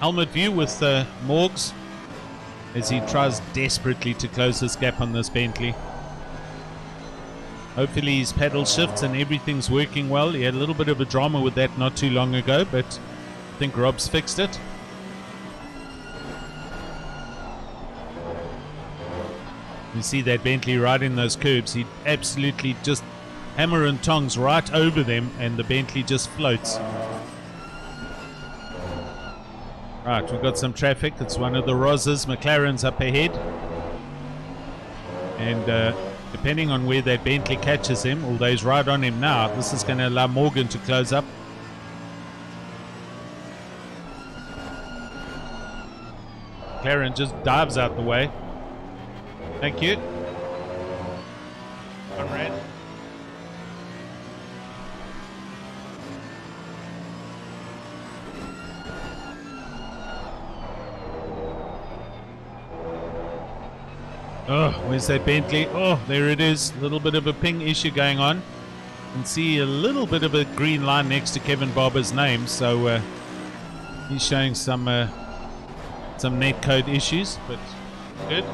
Helmet view with Morgs as he tries desperately to close this gap on this Bentley. Hopefully his pedal shifts and everything's working well. He had a little bit of a drama with that not too long ago, but I think Rob's fixed it. You see that Bentley right in those curbs. He absolutely just hammer and tongs right over them, and the Bentley just floats. Right, we've got some traffic. It's one of the Rosses. McLaren's up ahead. And depending on where that Bentley catches him, although he's right on him now, this is going to allow Morgan to close up. McLaren just dives out the way. Thank you. Conrad. Oh, where's that Bentley? Oh, there it is. A little bit of a ping issue going on. You can see a little bit of a green line next to Kevin Barber's name, so he's showing some netcode issues, but good.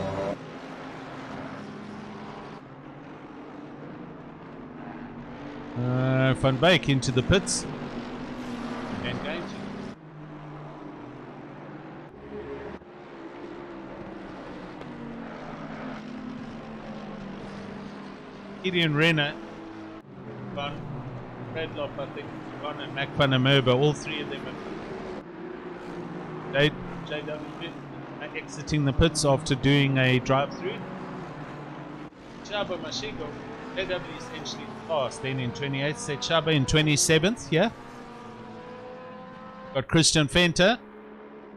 Van Beek into the pits. Engage. Gideon Renner, Van Redlop, I think, Van and Mac van der Merwe, all three of them are JW exiting the pits after doing a drive-through. Chaba Mashigo, JW essentially fast, then in 28th, set Chaba in 27th, yeah. Got Christian Venter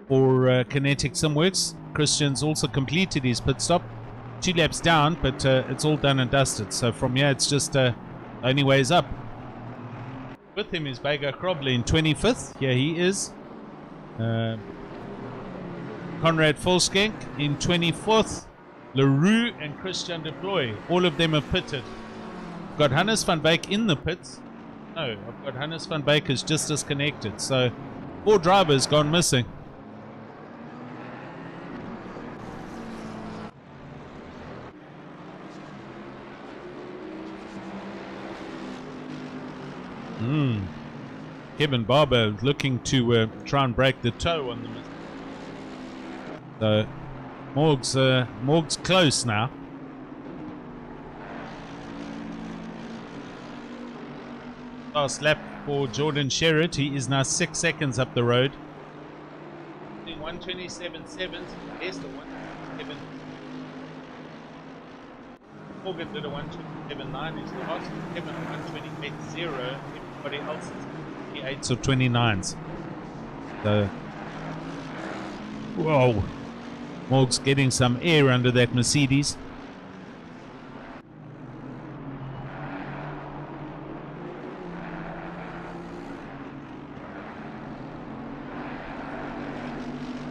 for Kinetic Simworks. Christian's also completed his pit stop. 2 laps down, but it's all done and dusted. So from here, it's just only ways up. With him is Bega Krobler in 25th. Here he is. Conrad Volskenk in 24th. LaRue and Christian Deploy. All of them have pitted. I've got Hannes van Beek in the pits. No, I've got Hannes van Beek is just disconnected. So 4 drivers gone missing. Kevin Barber looking to try and break the toe on the. So Morg's close now. Last lap for Jordan Sherritt. He is now 6 seconds up the road. 1:27.7. There's the 1:27. Morgan did a 1:27.9. He's the last. Kevin 1:28.0. Everybody else is 28s or 29s. So, whoa. Morg's getting some air under that Mercedes.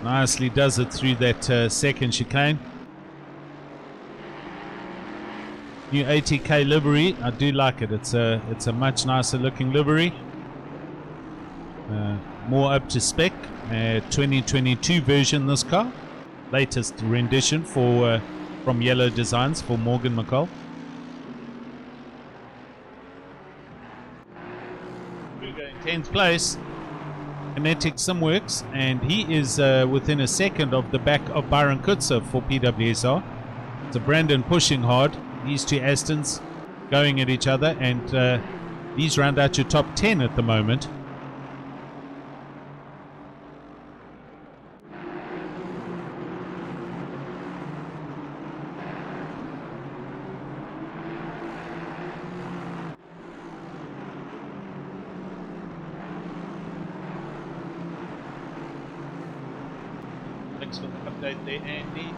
Nicely does it through that second chicane. New ATK livery, I do like it. It's a much nicer looking livery. More up to spec. 2022 version this car. Latest rendition for from Yellow Designs for Morgan McCall. Kruger in 10th place. Kinetic Simworks, and he is within a second of the back of Byron Kutzer for PWSR. So Brandon pushing hard. These two Astons going at each other, and these round out your top 10 at the moment. Thanks for the update there, Andy.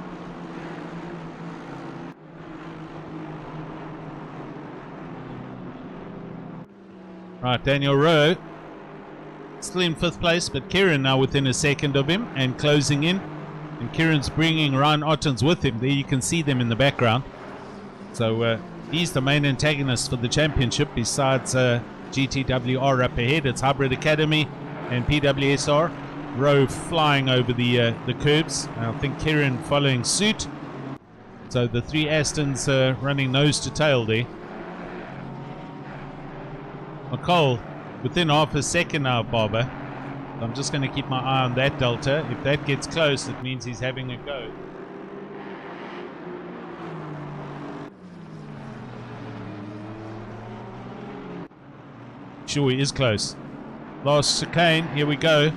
Right, Daniel Rowe still in 5th place, but Kieran now within a second of him and closing in. And Kieran's bringing Ryan Ottens with him. There you can see them in the background. So he's the main antagonist for the championship besides GTWR up ahead. It's Hybrid Academy and PWSR. Rowe flying over the curbs. I think Kieran following suit. So the 3 Astons running nose to tail there. McCall within half a second now, Barber. I'm just going to keep my eye on that delta. If that gets close, it means he's having a go. Sure, he is close. Last chicane, here we go.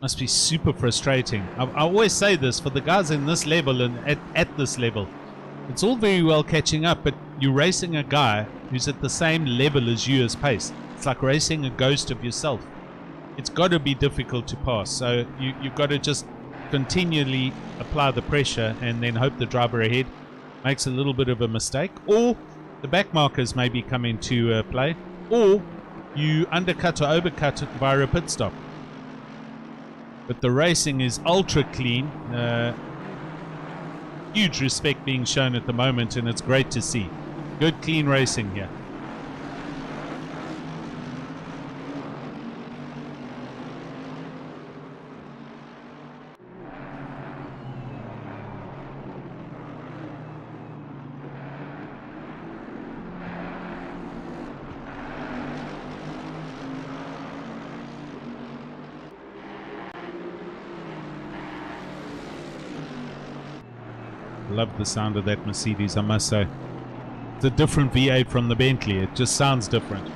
Must be super frustrating. I always say this for the guys in this level and at this level. It's all very well catching up, but you're racing a guy who's at the same level as you as pace. It's like racing a ghost of yourself. It's got to be difficult to pass. So you've got to just continually apply the pressure and then hope the driver ahead makes a little bit of a mistake, or the back markers maybe come into play, or you undercut or overcut it via a pit stop. But the racing is ultra clean. Huge respect being shown at the moment, and it's great to see. Good clean racing here. Love the sound of that Mercedes, I must say. It's a different V8 from the Bentley. It just sounds different.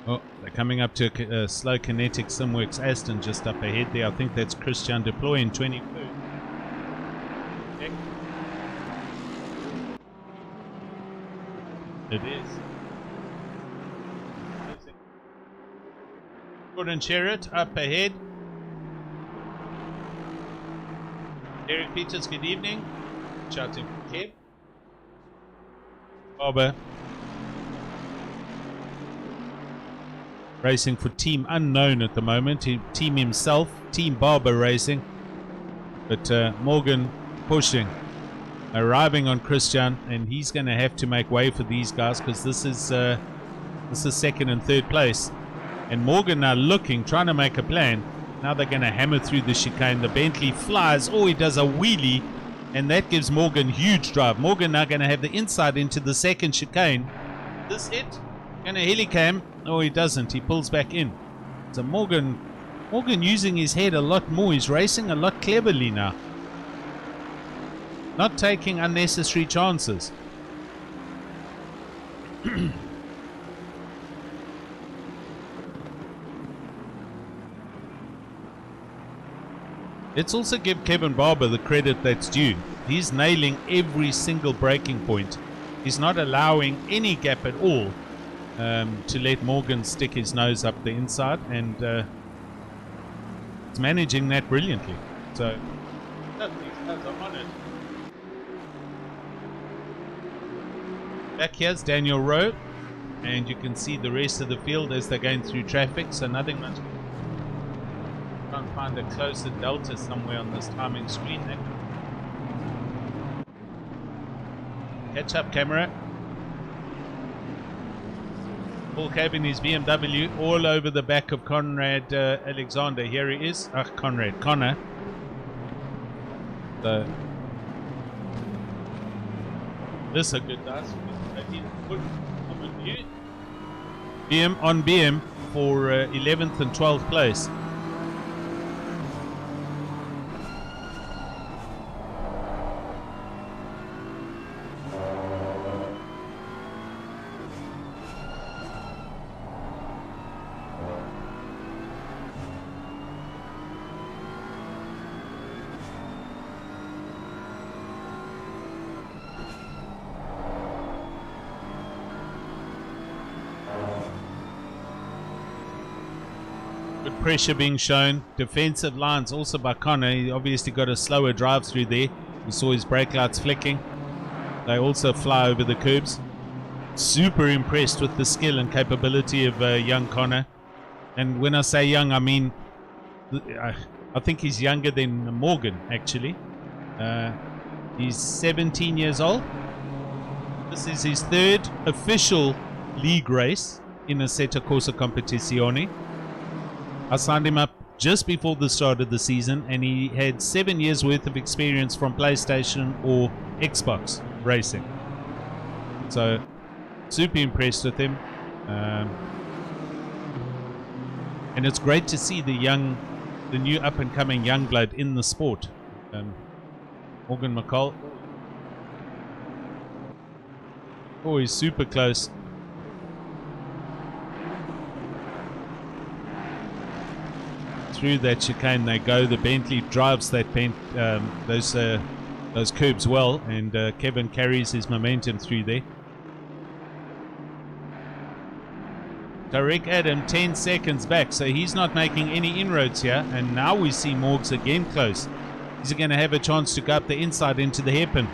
Oh, they're coming up to a slow kinetic Simworks Aston just up ahead there. I think that's Christian Deploy in 23rd. Okay. It is. Gordon Sherritt up ahead. Eric Peters, good evening. Shouting for Kev. Barber. Racing for Team Unknown at the moment. Team himself, Team Barber Racing. But Morgan pushing. Arriving on Christian, and he's going to have to make way for these guys because this is second and third place. And Morgan now looking, trying to make a plan. Now they're going to hammer through the chicane. The Bentley flies. Oh, he does a wheelie. And that gives Morgan huge drive. Morgan now going to have the inside into the second chicane. This hit. Going to helicam. Oh, he doesn't. He pulls back in. So Morgan using his head a lot more. He's racing a lot cleverly now. Not taking unnecessary chances. Let's also give Kevin Barber the credit that's due. He's nailing every single braking point. He's not allowing any gap at all to let Morgan stick his nose up the inside, and he's managing that brilliantly. So, these guys are on it. Back here's Daniel Rowe, and you can see the rest of the field as they're going through traffic, so nothing much. Can't find a closer delta somewhere on this timing screen there. Catch up camera. Paul Cab in his BMW all over the back of Conrad Alexander. Here he is. Connor. So, this is a good dice. BM on BM for 11th and 12th place. Pressure being shown. Defensive lines also by Connor. He obviously got a slower drive through there. You saw his brake lights flicking. They also fly over the curbs. Super impressed with the skill and capability of young Connor. And when I say young, I mean I think he's younger than Morgan actually. He's 17 years old. This is his third official league race in Assetto Corsa Competizione. I signed him up just before the start of the season, and he had 7 years worth of experience from PlayStation or Xbox racing. So super impressed with him, and it's great to see the new up and coming young blood in the sport. Morgan McCall, oh, he's super close. Through that chicane they go. The Bentley drives that those curbs well, and Kevin carries his momentum through there. Tarek Adam 10 seconds back, so he's not making any inroads here, and now we see Morgs again close. Is he going to have a chance to go up the inside into the hairpin?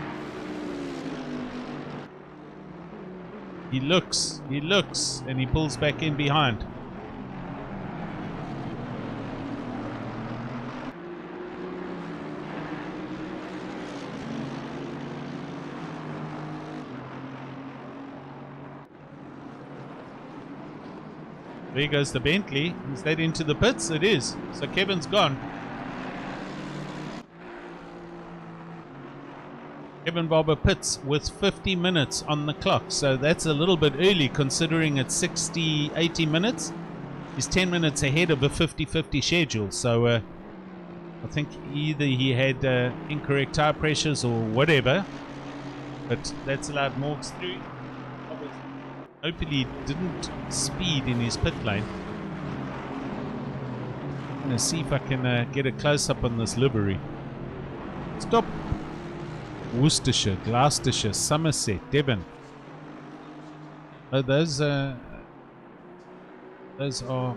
He looks, and he pulls back in behind. There goes the Bentley. Is that into the pits? It is. So Kevin's gone. Kevin Barber pits with 50 minutes on the clock. So that's a little bit early considering it's 80 minutes. He's 10 minutes ahead of a 50-50 schedule. So I think either he had incorrect tire pressures or whatever. But that's allowed Morgs through. Hopefully he didn't speed in his pit lane. I'm going to see if I can get a close-up on this livery. Stop. Worcestershire, Gloucestershire, Somerset, Devon. Oh, those are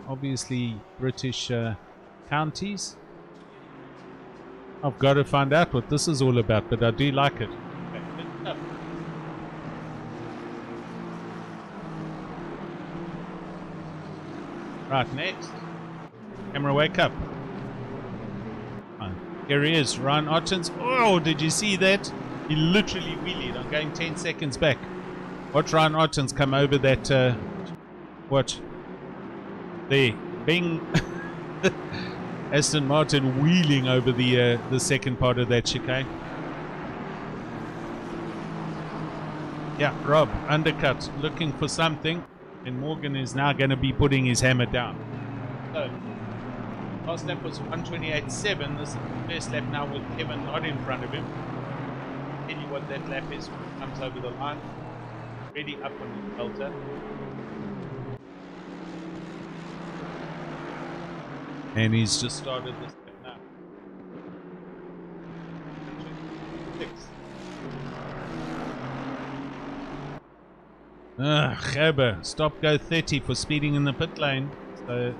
obviously British counties. I've got to find out what this is all about, but I do like it. Right, next. Camera, wake up. Here he is, Ryan Ottens. Oh, did you see that? He literally wheelied. I'm going 10 seconds back. Watch Ryan Ottens come over that. Watch. There. Bing. Aston Martin wheeling over the second part of that chicane. Yeah, Rob, undercut, looking for something. And Morgan is now going to be putting his hammer down. So, last lap was 128.7. This is the first lap now with Kevin not in front of him. I'll tell you what that lap is when it comes over the line. Ready up on the delta. And he's just started this lap now. 6. Gerber, stop go 30 for speeding in the pit lane. So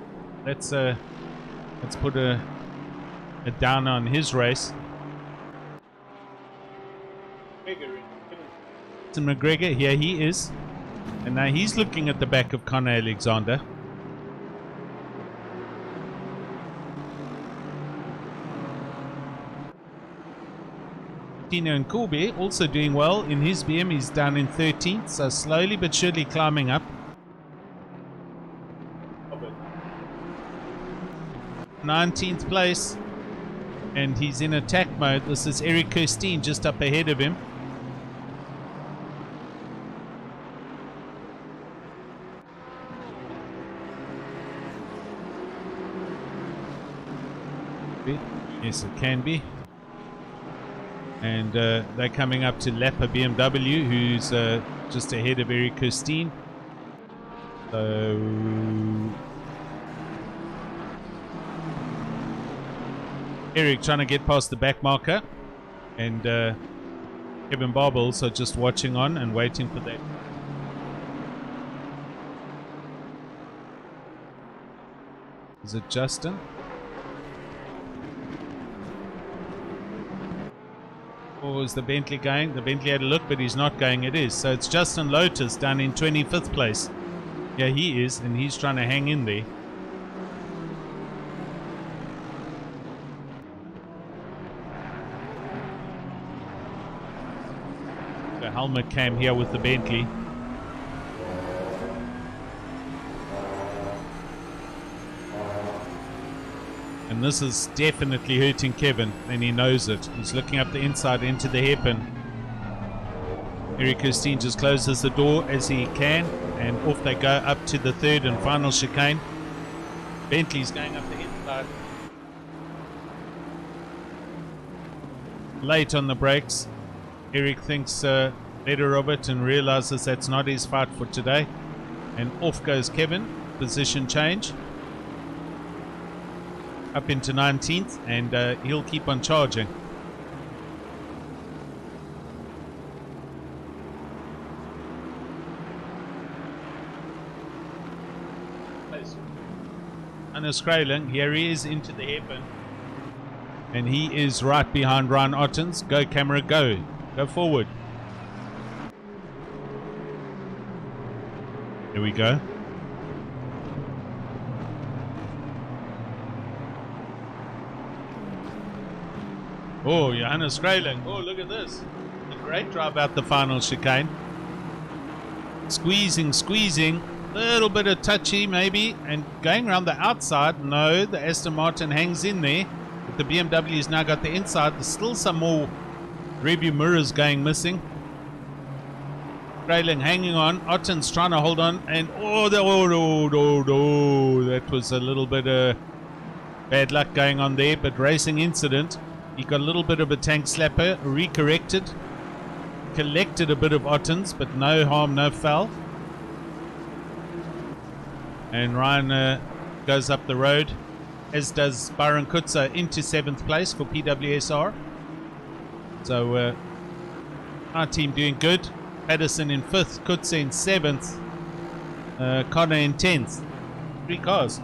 let's put a down on his race. McGregor, here he is. And now he's looking at the back of Conor Alexander. Tino and Kobe also doing well in his BM. He's down in 13th, so slowly but surely climbing up. 19th place, and he's in attack mode. This is Eric Kirstein just up ahead of him. Yes, it can be. And they're coming up to Lappa BMW, who's just ahead of Eric Kirstein. So Eric trying to get past the back marker, and Kevin Barber also just watching on and waiting for that. Is it Justin? Or is the Bentley going? The Bentley had a look, but he's not going. It is. So it's Justin Lotus down in 25th place. Yeah, he is, and he's trying to hang in there. The helmet cam here with the Bentley. And this is definitely hurting Kevin, and he knows it. He's looking up the inside into the hairpin. Eric Kirstein just closes the door as he can, and off they go up to the third and final chicane. Bentley's going up the inside. Late on the brakes. Eric thinks better of it and realizes that's not his fight for today. And off goes Kevin. Position change. Up into 19th, and he'll keep on charging. Hannes Krailing, here he is into the hairpin. And he is right behind Ryan Ottens. Go camera, go. Go forward. Here we go. Oh, Johannes Krailing. Oh, look at this. A great drive out the final chicane. Squeezing, squeezing. Little bit of touchy maybe. And going around the outside. No, the Aston Martin hangs in there. But the BMW's now got the inside. There's still some more rearview mirrors going missing. Krailing hanging on. Otten's trying to hold on. And that was a little bit of bad luck going on there. But racing incident. He got a little bit of a tank slapper, recorrected, collected a bit of Ottens, but no harm, no foul. And Ryan goes up the road, as does Byron Kutzer into 7th place for PWSR. So our team doing good. Patterson in 5th, Kutzer in 7th, Connor in 10th. 3 cars.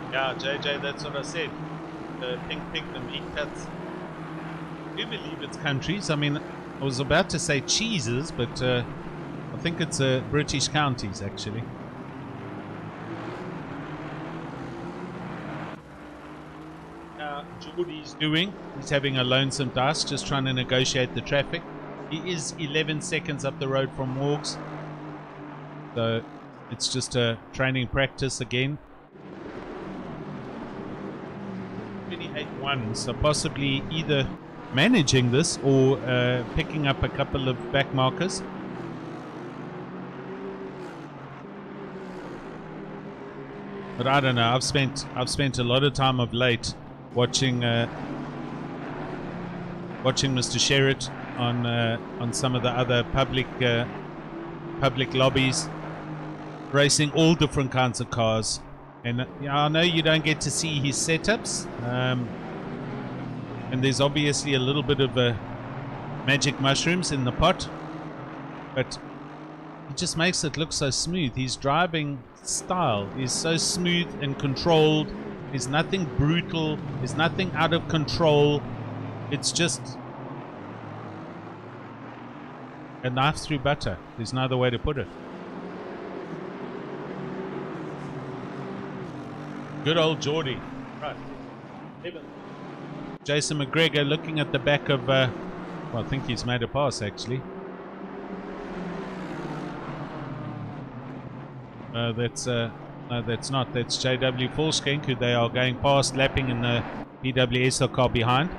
Yeah, JJ, that's what I said. Pink Pig, the meat cuts. I do believe it's countries. I mean, I was about to say cheeses, but I think it's British counties, actually. Geordie's doing. He's having a lonesome dice, just trying to negotiate the traffic. He is 11 seconds up the road from Morgs. So it's just a training practice again. 28-1, so possibly either managing this or picking up a couple of back markers. But I don't know. I've spent a lot of time of late watching Mr. Sherritt on some of the other public lobbies, racing all different kinds of cars. And I know you don't get to see his setups, and there's obviously a little bit of magic mushrooms in the pot, but it just makes it look so smooth. His driving style is so smooth and controlled. There's nothing brutal. There's nothing out of control. It's just a knife through butter. There's no other way to put it. Good old Geordie. Right. Jason McGregor looking at the back of, well, I think he's made a pass actually. No, that's not. That's JW Volskenk, who they are going past, lapping in the PWSL car behind.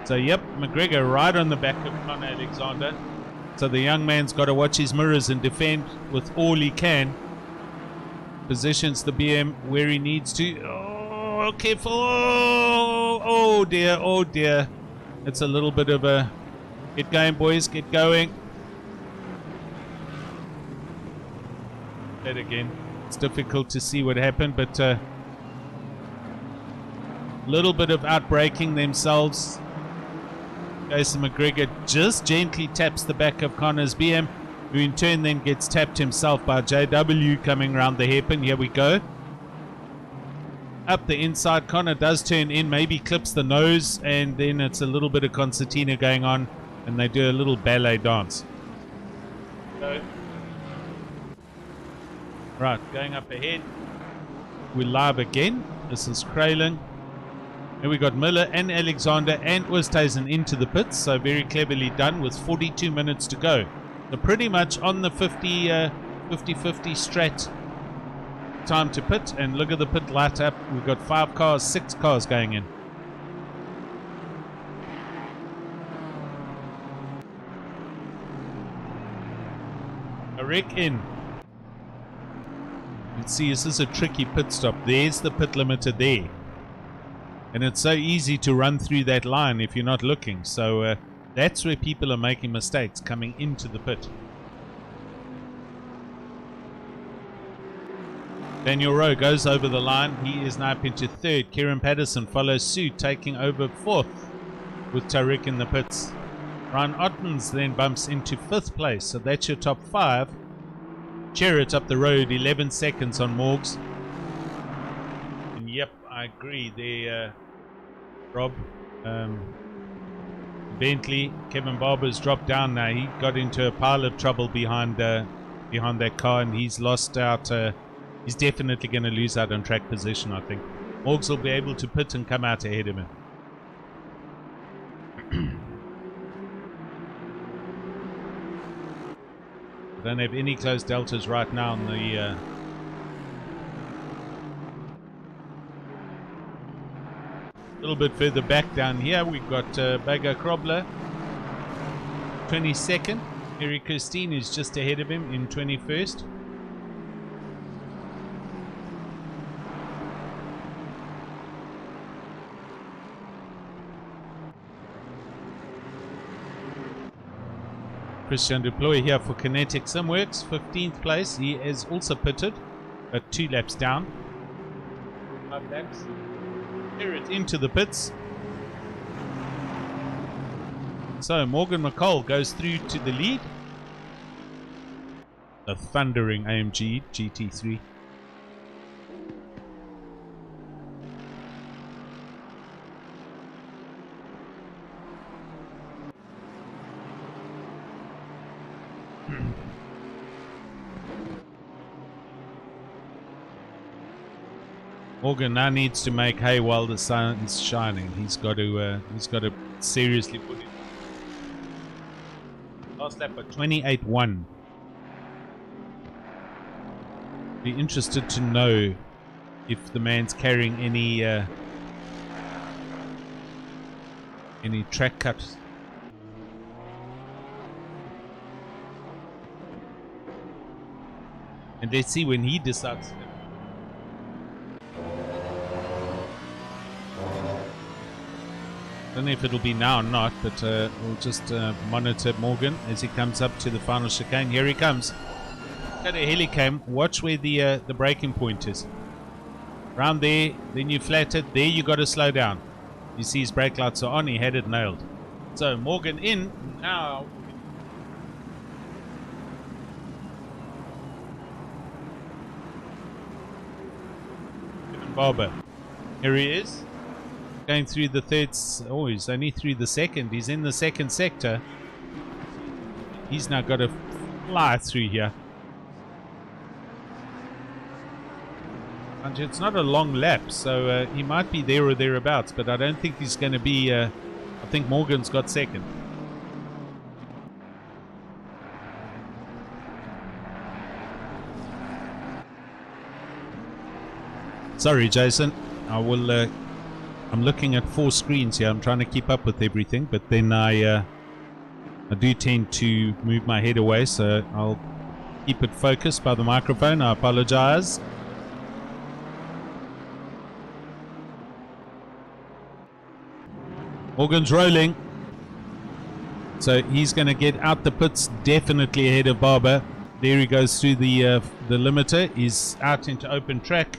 So, yep, McGregor right on the back of Conor Alexander. So the young man's got to watch his mirrors and defend with all he can. Positions the BM where he needs to. Oh, careful. Oh dear, oh dear. It's a little bit of a... Get going, boys, get going. That again. It's difficult to see what happened, but a little bit of outbraking themselves. Jason McGregor just gently taps the back of Connor's BM, who in turn then gets tapped himself by JW coming around the hairpin. Here we go. Up the inside, Connor does turn in, maybe clips the nose, and then it's a little bit of concertina going on, and they do a little ballet dance. So, right, going up ahead. We're live again. This is Krailing. And we got Miller and Alexander and Oosthuizen into the pits, so very cleverly done with 42 minutes to go. So pretty much on the 50 50-50 straight time to pit, and look at the pit light up. We've got 5 cars, 6 cars going in. Rick in. You can see this is a tricky pit stop. There's the pit limiter there. And it's so easy to run through that line if you're not looking. So that's where people are making mistakes, coming into the pit. Daniel Rowe goes over the line. He is now up into 3rd. Kieran Patterson follows suit, taking over 4th with Tariq in the pits. Ryan Ottens then bumps into 5th place. So that's your top 5. Chariot up the road, 11 seconds on Morgs. And yep, I agree there, Rob. Bentley, Kevin Barber's dropped down now. He got into a pile of trouble behind that car, and he's lost out. He's definitely going to lose out on track position, I think. Morgs will be able to pit and come out ahead of him. Don't have any close deltas right now on the a little bit further back down here we've got Bago Krobler 22nd. Eric Kirstein is just ahead of him in 21st. Christian Deploy here for Kinetic Simworks, 15th place. He is also pitted, but 2 laps down. 5 laps. Spirit into the pits. So Morgan McCall goes through to the lead. The thundering AMG GT3. Morgan now needs to make hay while the sun is shining. He's got to seriously put it. Last lap at 28.1. Be interested to know if the man's carrying any track cuts. And let's see when he decides. I don't know if it'll be now or not, but we'll just monitor Morgan as he comes up to the final chicane. Here he comes. Got a helicam. Watch where the braking point is. Around there, then you flat it. There you got to slow down. You see his brake lights are on. He had it nailed. So Morgan in now. Barber. Here he is. Going through the 3rd. Oh, he's only through the 2nd. He's in the 2nd sector. He's now got to fly through here. And it's not a long lap, so he might be there or thereabouts, but I don't think he's going to be. I think Morgan's got 2nd. Sorry, Jason. I will. I'm looking at 4 screens here. I'm trying to keep up with everything, but then I do tend to move my head away, so I'll keep it focused by the microphone. I apologize. Morgan's rolling, so he's going to get out the pits definitely ahead of Barber. There he goes through the limiter. He's out into open track.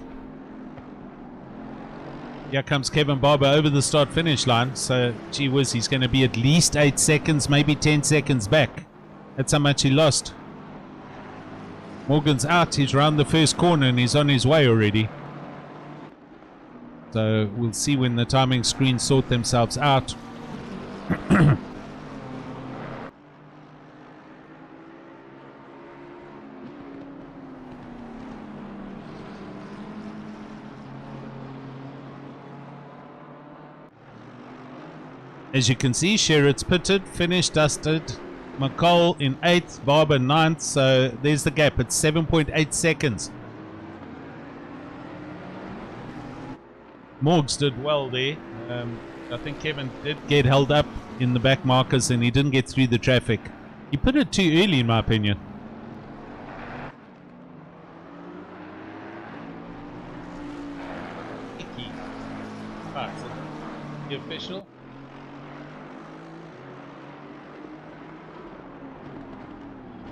Here comes Kevin Barber over the start-finish line. So, gee whiz, he's going to be at least 8 seconds, maybe 10 seconds back. That's how much he lost. Morgan's out. He's round the first corner and he's on his way already. So, we'll see when the timing screens sort themselves out. As you can see, Sherritt's pitted, finished, dusted, McCall in 8th, Barber 9th, so there's the gap. It's 7.8 seconds. Morgs did well there. I think Kevin did get held up in the back markers and he didn't get through the traffic. He put it too early, in my opinion. Right, so the official.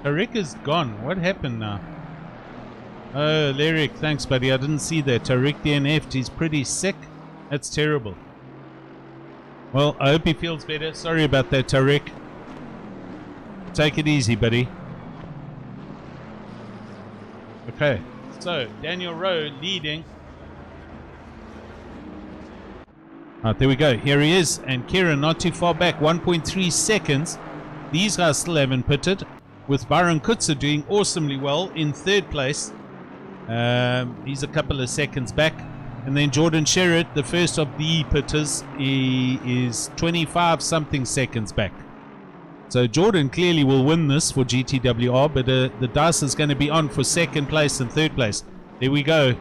Tariq is gone. What happened now? Oh, Lyric, thanks, buddy. I didn't see that. Tariq DNF'd. He's pretty sick. That's terrible. Well, I hope he feels better. Sorry about that, Tariq. Take it easy, buddy. Okay, so Daniel Rowe leading. Right, there we go. Here he is. And Kieran not too far back. 1.3 seconds. These guys still haven't pitted. With Byron Kutzer doing awesomely well in 3rd place. He's a couple of seconds back. And then Jordan Sherritt, the first of the pitters, he is 25 something seconds back. So Jordan clearly will win this for GTWR, but the dice is going to be on for 2nd place and 3rd place. There we go.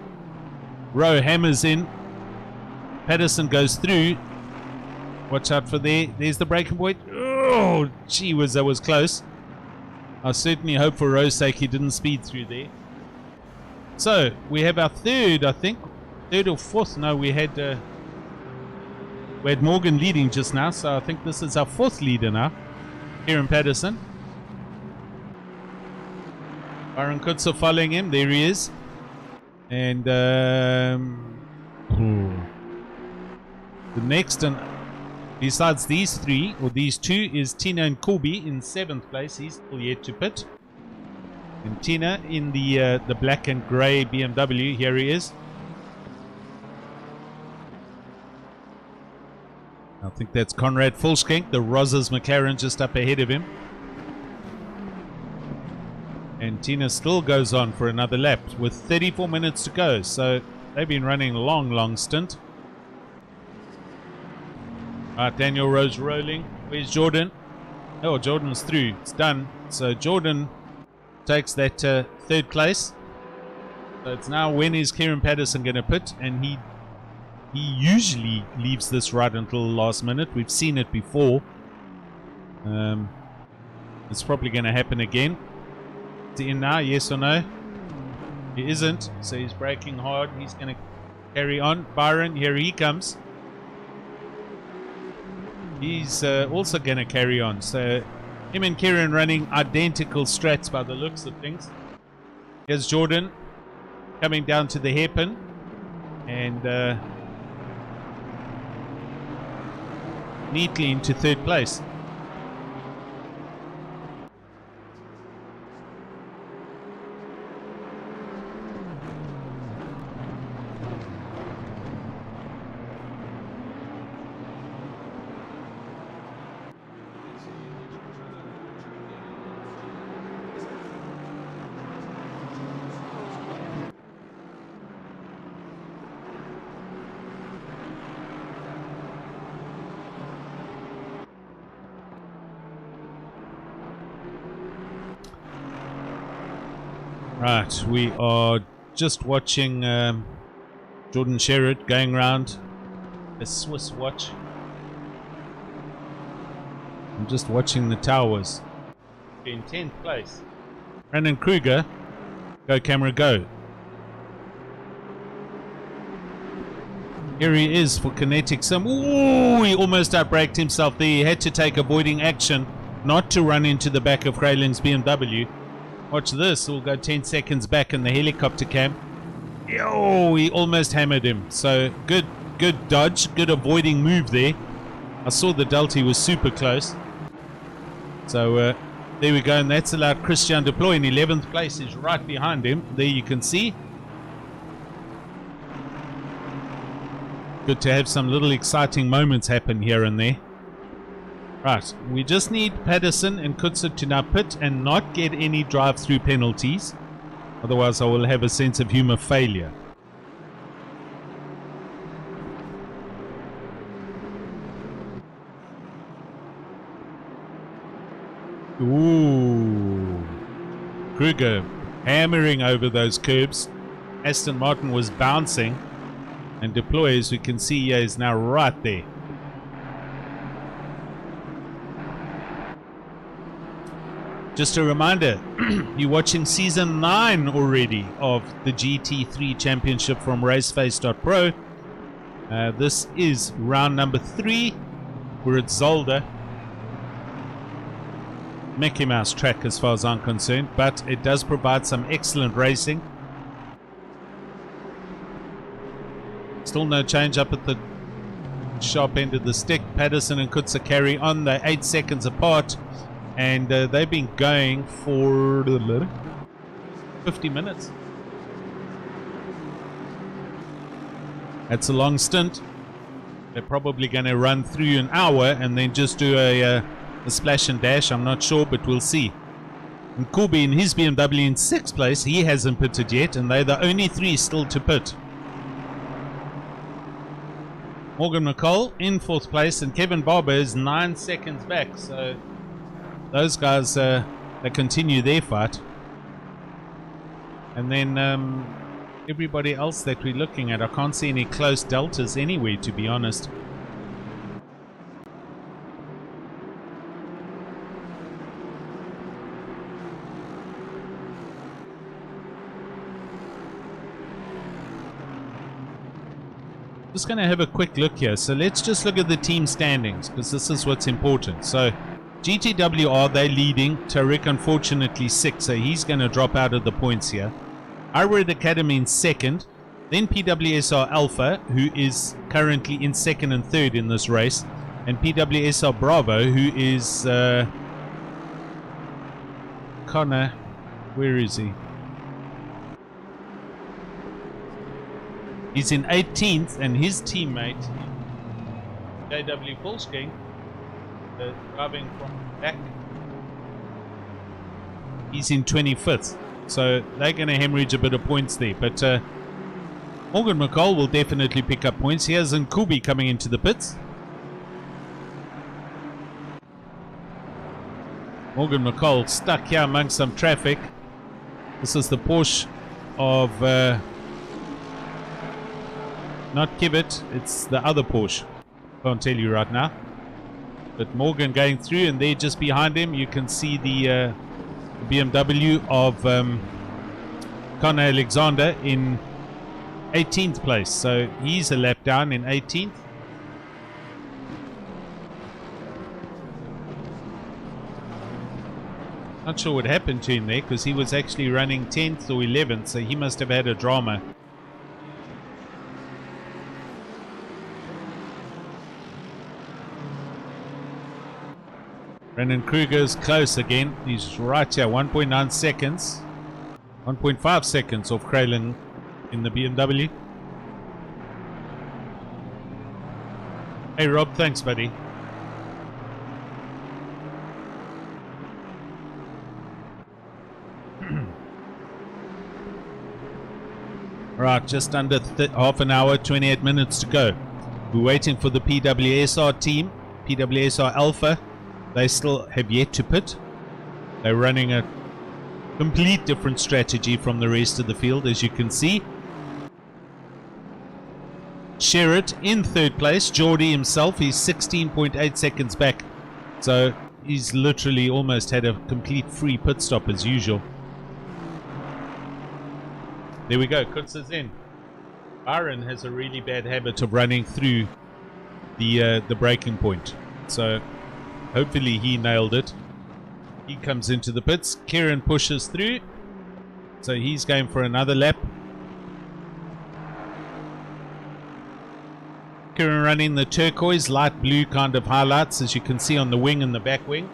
Rowe hammers in. Patterson goes through. Watch out for there. There's the breaking point. Oh, gee whiz, that was close. I certainly hope for Rowe's sake he didn't speed through there. So we have our 3rd, I think. 3rd or 4th. No, we had Morgan leading just now, so I think this is our 4th leader now. Kieran Patterson. Byron Kutzer following him. There he is. And the next, and besides these 3 or these 2, is Tina and Kobe in 7th place. He's still yet to pit. And Tina in the black and grey BMW. Here he is. I think that's Conrad Fulschkenk, the Rosas McLaren, just up ahead of him. And Tina still goes on for another lap with 34 minutes to go. So they've been running a long stint. Alright, Daniel Rose rolling. Where's Jordan? Oh, Jordan's through. It's done. So Jordan takes that 3rd place. So it's now, when is Kieran Patterson going to pit? And he usually leaves this right until the last minute. We've seen it before. It's probably going to happen again. Is he in now? Yes or no? He isn't. So he's braking hard. He's going to carry on. Byron, here he comes. He's also going to carry on. So him and Kieran running identical strats by the looks of things. Here's Jordan coming down to the hairpin. And neatly into 3rd place. Right, we are just watching Jordan Sherritt going around a Swiss watch. I'm just watching the towers. In 10th place. Brandon Kruger, go camera go. Here he is for Kinetic Sim. Ooh, he almost outbraked himself there. He had to take avoiding action not to run into the back of Krayling's BMW. Watch this. We'll go 10 seconds back in the helicopter cam. Oh, he almost hammered him. So good dodge, good avoiding move there. I saw the Delta was super close. So there we go, and that's allowed Christian Deploy in 11th place. Is right behind him. There you can see. Good to have some little exciting moments happen here and there. Right, we just need Patterson and Kutzer to now pit and not get any drive-through penalties. Otherwise, I will have a sense of humor failure. Ooh. Kruger hammering over those curbs. Aston Martin was bouncing. And Deploy, as we can see here, is now right there. Just a reminder, you're watching Season 9 already of the GT3 Championship from Raceface.Pro. This is round number 3. We're at Zolder. Mickey Mouse track as far as I'm concerned, but it does provide some excellent racing. Still no change up at the sharp end of the stick. Patterson and Kutzer carry on. They're 8 seconds apart. And they've been going for 50 minutes. That's a long stint. They're probably going to run through an hour and then just do a splash and dash. I'm not sure, but we'll see. And Kubi in his BMW in 6th place. He hasn't pitted yet, and they're the only 3 still to pit. Morgan McCall in 4th place, and Kevin Barber is 9 seconds back. So those guys, they continue their fight. And then everybody else that we're looking at, I can't see any close deltas anywhere, to be honest. Just going to have a quick look here. So let's just look at the team standings, because this is what's important. So GTWR, they're leading. Tariq, unfortunately, 6th, so he's going to drop out of the points here. Iroad Academy in 2nd. Then PWSR Alpha, who is currently in 2nd and 3rd in this race. And PWSR Bravo, who is Connor. Where is he? He's in 18th, and his teammate, JW Polsking, driving from back, he's in 25th. So they're going to hemorrhage a bit of points there. But Morgan McCall will definitely pick up points. Here's Nkubi coming into the pits. Morgan McCall stuck here amongst some traffic. This is the Porsche of not Kibit, it's the other Porsche. Can't tell you right now. But Morgan going through, and there just behind him you can see the BMW of Connor Alexander in 18th place. So he's a lap down in 18th. Not sure what happened to him there, because he was actually running 10th or 11th, so he must have had a drama. Brendan Kruger's close again. He's right here, 1.9 seconds. 1.5 seconds off Kralin in the BMW. Hey Rob, thanks buddy. Right, just under half an hour, 28 minutes to go. We're waiting for the PWSR team, PWSR Alpha. They still have yet to pit. They're running a complete different strategy from the rest of the field, as you can see. Sherritt in 3rd place. Geordie himself, he's 16.8 seconds back. So he's literally almost had a complete free pit stop as usual. There we go, Kutz's in. Byron has a really bad habit of running through the braking point. So hopefully he nailed it. He comes into the pits. Kieran pushes through. So he's going for another lap. Kieran running the turquoise, light blue kind of highlights, as you can see on the wing and the back wing.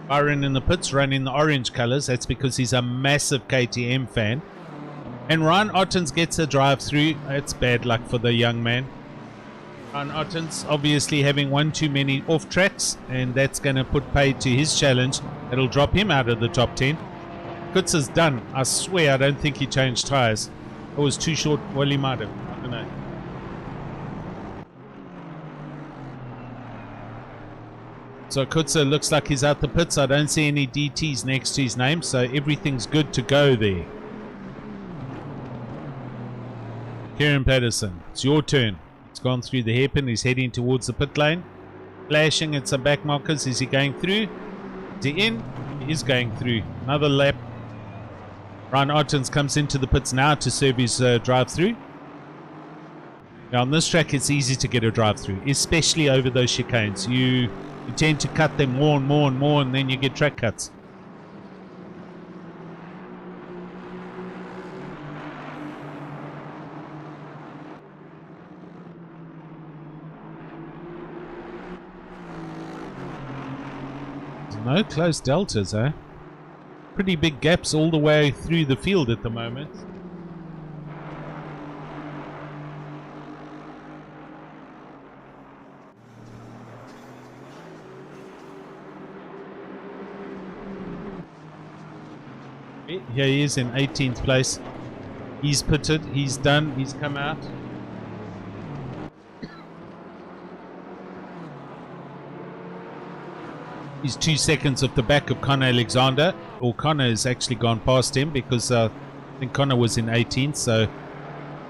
Byron in the pits running the orange colors. That's because he's a massive KTM fan. And Ryan Ottens gets a drive through. It's bad luck for the young man. Ryan Ottens obviously having one too many off tracks, and that's going to put paid to his challenge. It'll drop him out of the top 10. Kutz is done. I swear I don't think he changed tires. It was too short. Well, he might have. I don't know. So Kutsa looks like he's out the pits. I don't see any DTs next to his name, so everything's good to go there. Kieran Patterson, it's your turn. It's gone through the hairpin. He's heading towards the pit lane. Flashing at some back markers. Is he going through? Is he in? He is going through. Another lap. Ryan Ottens comes into the pits now to serve his drive-through. Now on this track it's easy to get a drive-through, especially over those chicanes. You tend to cut them more and more and more, and then you get track cuts. No close deltas, eh? Pretty big gaps all the way through the field at the moment. Here he is in 18th place. He's pitted, he's done, he's come out. He's 2 seconds off the back of Connor Alexander. Or Connor has actually gone past him, because I think Connor was in 18th. So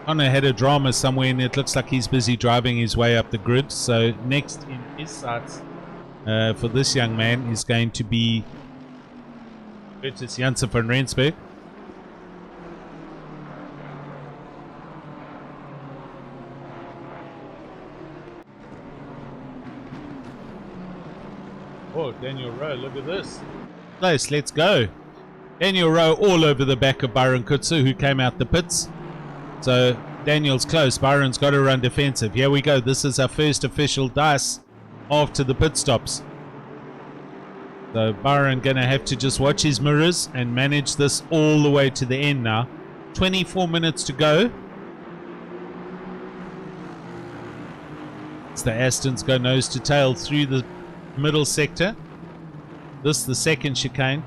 Connor had a drama somewhere, and it looks like he's busy driving his way up the grid. So next in his sights for this young man is going to be Bertus Janssen van Rensburg. Oh, Daniel Rowe, look at this. Nice, let's go. Daniel Rowe all over the back of Byron Kutsu, who came out the pits. So Daniel's close. Byron's got to run defensive. Here we go. This is our first official dice after the pit stops. So Byron going to have to just watch his mirrors and manage this all the way to the end now. 24 minutes to go. So the Astons go nose to tail through the middle sector. This the second chicane.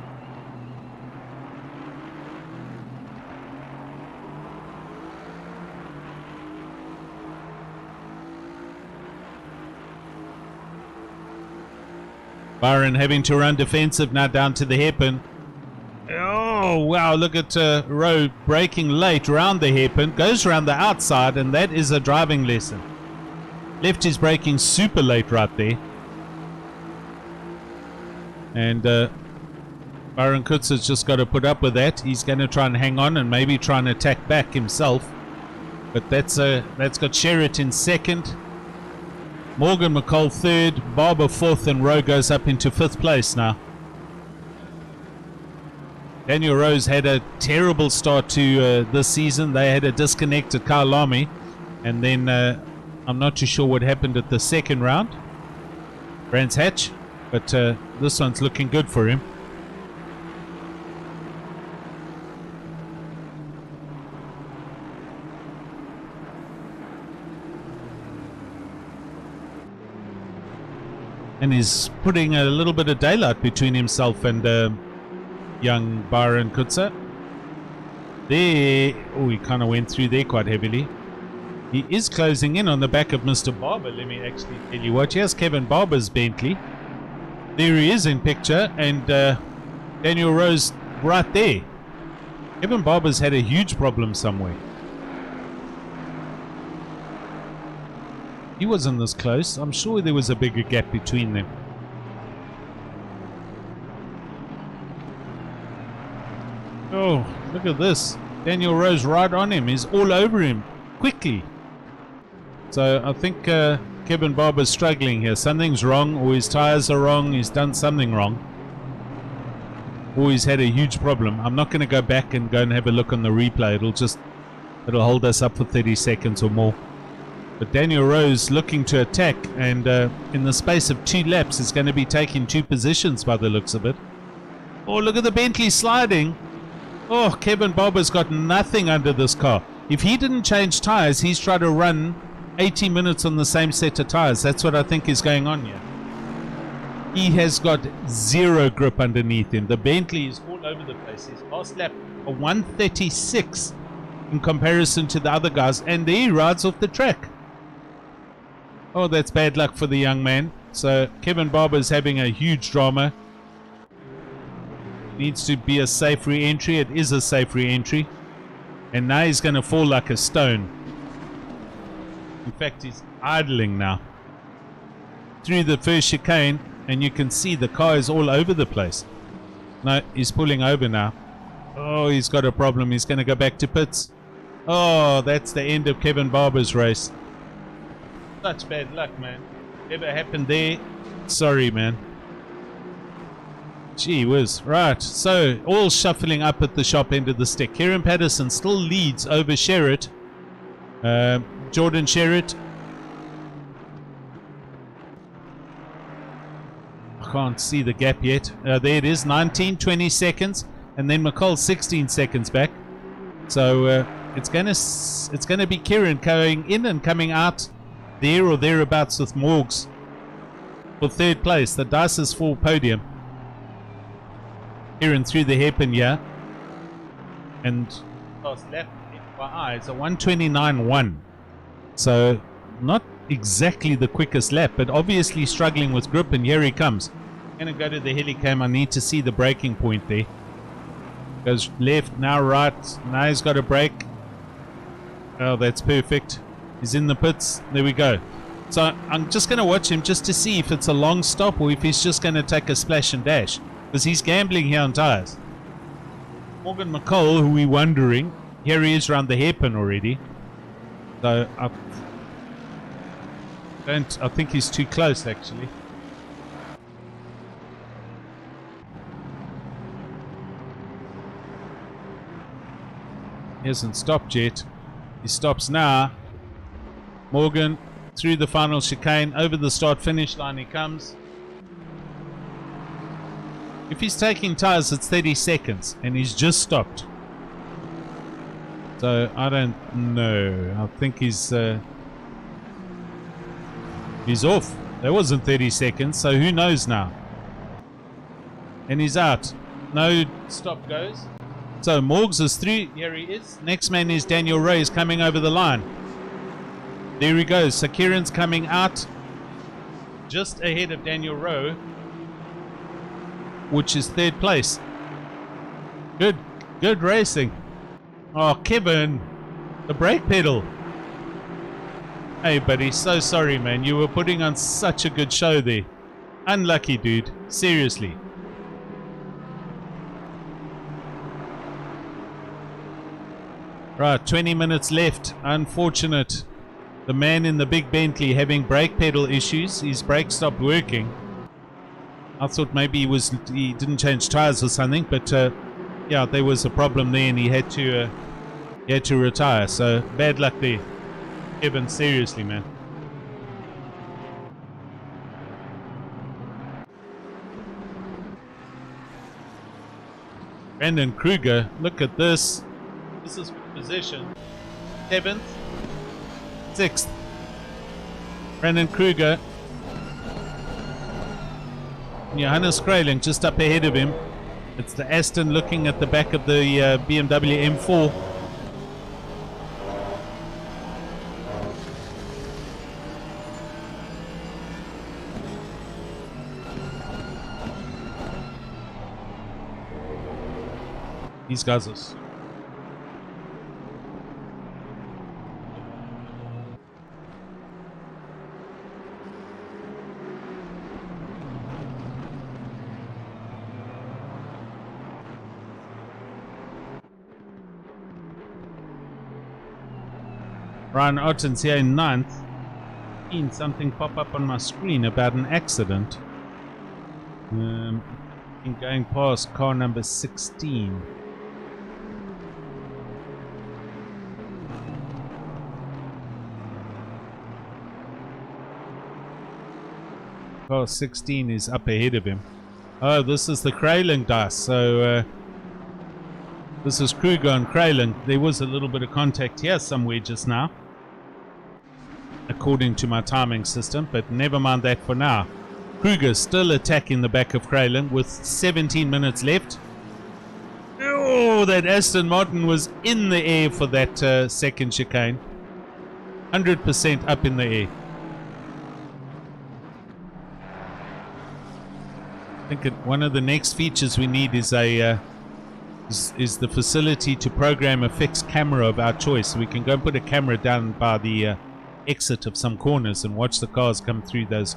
Byron having to run defensive now down to the hairpin. Oh wow, look at Rowe braking late around the hairpin, goes around the outside, and that is a driving lesson. Left his braking super late right there. And Byron Kutza's just got to put up with that. He's going to try and hang on and maybe try and attack back himself. But that's got Sherritt in second, Morgan McCall third, Barber fourth, and Rowe goes up into fifth place now. Daniel Rowe's had a terrible start to this season. They had a disconnected Kyle Lamy, and then I'm not too sure what happened at the second round. Brands Hatch, but this one's looking good for him. And he's putting a little bit of daylight between himself and young Byron Kutza. There, oh, he kind of went through there quite heavily. He is closing in on the back of Mr. Barber. Let me actually tell you what. Here's Kevin Barber's Bentley. There he is in picture, and Daniel Rowe's right there. Kevin Barber's had a huge problem somewhere. He wasn't this close. I'm sure there was a bigger gap between them. Oh, look at this. Daniel Rowe's right on him. He's all over him quickly. So I think Kevin Barber's struggling here. Something's wrong, or his tires are wrong. He's done something wrong. Or he's had a huge problem. I'm not going to go back and have a look on the replay. It'll hold us up for 30 seconds or more. But Daniel Rowe's looking to attack, and in the space of 2 laps is going to be taking 2 positions by the looks of it. Oh, look at the Bentley sliding. Oh, Kevin Barber's got nothing under this car. If he didn't change tires, he's trying to run 80 minutes on the same set of tires. That's what I think is going on here. He has got zero grip underneath him. The Bentley is all over the place. His last lap, a 136 in comparison to the other guys, and there he rides off the track. Oh, that's bad luck for the young man. So Kevin Barber's having a huge drama. Needs to be a safe re-entry. It is a safe re-entry. And now he's going to fall like a stone. In fact, he's idling now. Through the first chicane, and you can see the car is all over the place. No, he's pulling over now. Oh, he's got a problem. He's going to go back to pits. Oh, that's the end of Kevin Barber's race. Such bad luck, man. Whatever happened there, sorry, man. Gee whiz. Right, so all shuffling up at the shop end of the stick. Kieran Patterson still leads over Sherritt. Jordan Sherritt. I can't see the gap yet. There it is, 19, 20 seconds. And then McCall 16 seconds back. So it's gonna be Kieran going in and coming out there or thereabouts with Morgs for third place. The dice is for podium. Kieran through the hairpin, yeah. And last lap FYI is a 1:29.1. So not exactly the quickest lap, but obviously struggling with grip, and here he comes. I'm gonna go to the helicam. I need to see the braking point there. Goes left, now right, now he's got a brake. Oh, that's perfect. He's in the pits. There we go. So I'm just going to watch him just to see if it's a long stop or if he's just going to take a splash and dash, because he's gambling here on tires. Morgan McCall, who we're wondering, here he is around the hairpin already. So I think he's too close actually. He hasn't stopped yet. He stops now. Morgan through the final chicane, over the start finish line he comes. If he's taking tires, it's 30 seconds and he's just stopped. So I don't know. I think he's off. That wasn't 30 seconds, so who knows now. And he's out. No stop goes. So Morgs is through. Here he is. Next man is Daniel Ray, is coming over the line. There he goes. So Kieran's coming out just ahead of Daniel Rowe, which is third place. Good racing. Oh, Kevin, the brake pedal. Hey, buddy, so sorry, man. You were putting on such a good show there. Unlucky, dude. Seriously. Right, 20 minutes left. Unfortunate. The man in the big Bentley having brake pedal issues. His brake stopped working. I thought maybe he didn't change tires or something, but yeah, there was a problem there, and he had to retire. So bad luck there, Kevin. Seriously, man. Brandon Kruger, look at this. This is position 7th, 6th. Brandon Kruger. Johannes Krailing just up ahead of him. It's the Aston looking at the back of the BMW M4. These guys are... Ryan Otten's here in 9th. Seen something pop up on my screen about an accident. Going past car number 16. Car 16 is up ahead of him. Oh, this is the Krailing dice. So this is Kruger and Krailing. There was a little bit of contact here somewhere just now, according to my timing system, but never mind that for now. Kruger still attacking the back of Krailing with 17 minutes left. Oh, that Aston Martin was in the air for that second chicane. 100% up in the air. I think one of the next features we need is a is the facility to program a fixed camera of our choice. So we can go and put a camera down by the exit of some corners and watch the cars come through those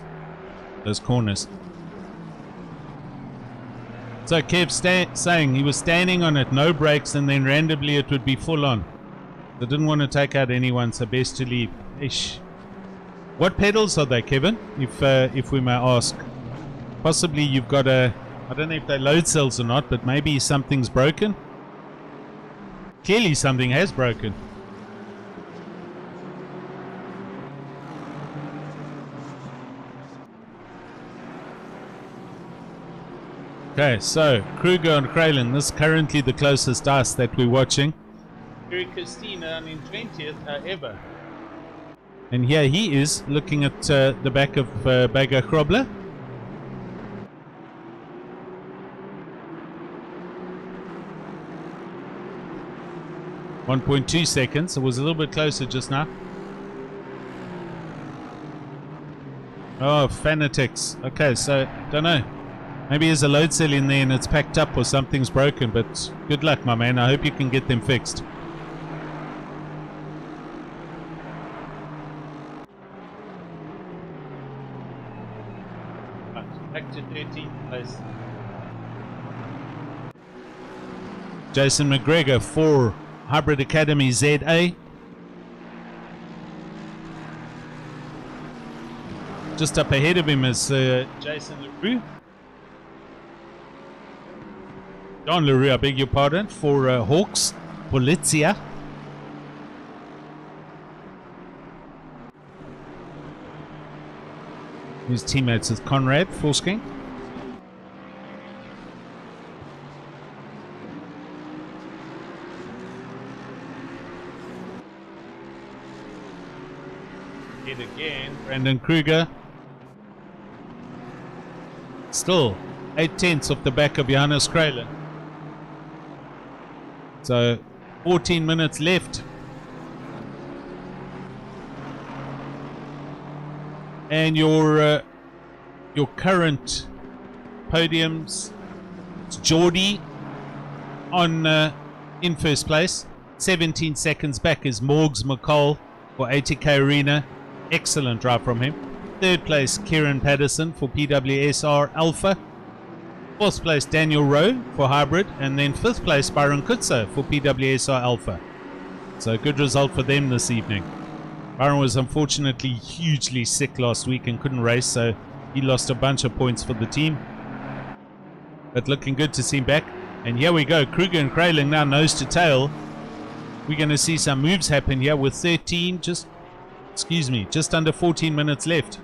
corners. So Kev saying he was standing on it, no brakes, and then randomly it would be full on. I didn't want to take out anyone, so best to leave. Ish. What pedals are they, Kevin? If we may ask. Possibly you've got I don't know if they're load cells or not, but maybe something's broken. Clearly something has broken. Okay, so Kruger and Kralin, this is currently the closest dice that we're watching. Eric Christina in 20th, however. And here he is looking at the back of Bagger Krobler. .2 seconds. It was a little bit closer just now. Oh, Fanatics. Okay, so don't know. Maybe there's a load cell in there and it's packed up or something's broken, but good luck, my man. I hope you can get them fixed. Back to 13th place. Jason McGregor for Hybrid Academy ZA. Just up ahead of him is Jason LaRue. John LaRue, I beg your pardon, for Hawks, Polizia. His teammates is Conrad, Forsking. Hit again, Brandon Kruger. Still 8/10 off the back of Johannes Kralin. So 14 minutes left. And your current podiums, it's Geordie on in first place. 17 seconds back is Morgs McCall for ATK Arena. Excellent drive from him. Third place, Kieran Patterson for PWSR Alpha. Fourth place, Daniel Rowe for Hybrid. And then fifth place, Byron Kutso for PWSR Alpha. So a good result for them this evening. Byron was unfortunately hugely sick last week and couldn't race, so he lost a bunch of points for the team. But looking good to see him back. And here we go, Kruger and Kralin now nose to tail. We're going to see some moves happen here with 13, just under 14 minutes left.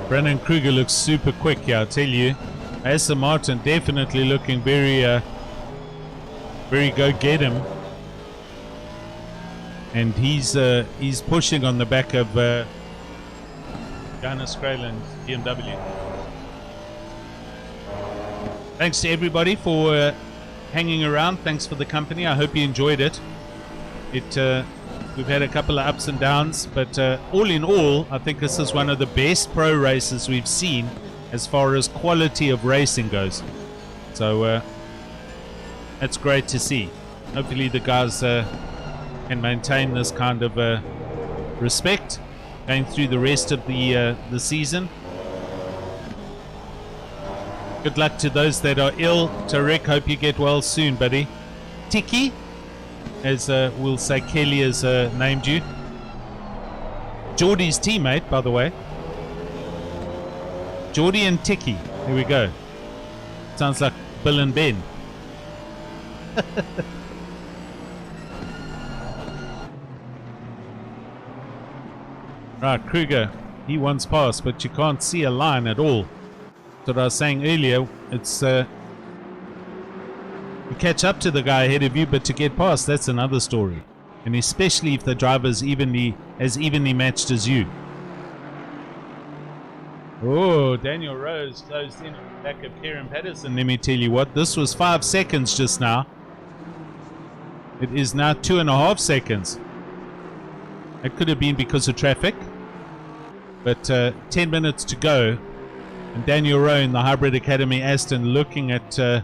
Brennan Kruger looks super quick here, I'll tell you. Aston Martin definitely looking very go-get-him. And he's pushing on the back of Johannes Kralin BMW. Thanks to everybody for hanging around. Thanks for the company. I hope you enjoyed it. We've had a couple of ups and downs, but all in all, I think this is one of the best pro races we've seen as far as quality of racing goes. So that's great to see. Hopefully the guys can maintain this kind of respect going through the rest of the season. Good luck to those that are ill. Tarek, hope you get well soon, buddy. Tiki, as we'll say Kelly has named you. Geordie's teammate, by the way. Geordie and Tiki. Here we go. Sounds like Bill and Ben. Right, Kruger he wants past, but you can't see a line at all. That's what I was saying earlier. It's you catch up to the guy ahead of you, but to get past, that's another story. And especially if the driver's as evenly matched as you. Oh, Daniel Rose closed in on the back of Kieran Patterson. Let me tell you what, this was 5 seconds just now. It is now 2.5 seconds. It could have been because of traffic. But 10 minutes to go. And Daniel Rowe in the Hybrid Academy Aston looking at a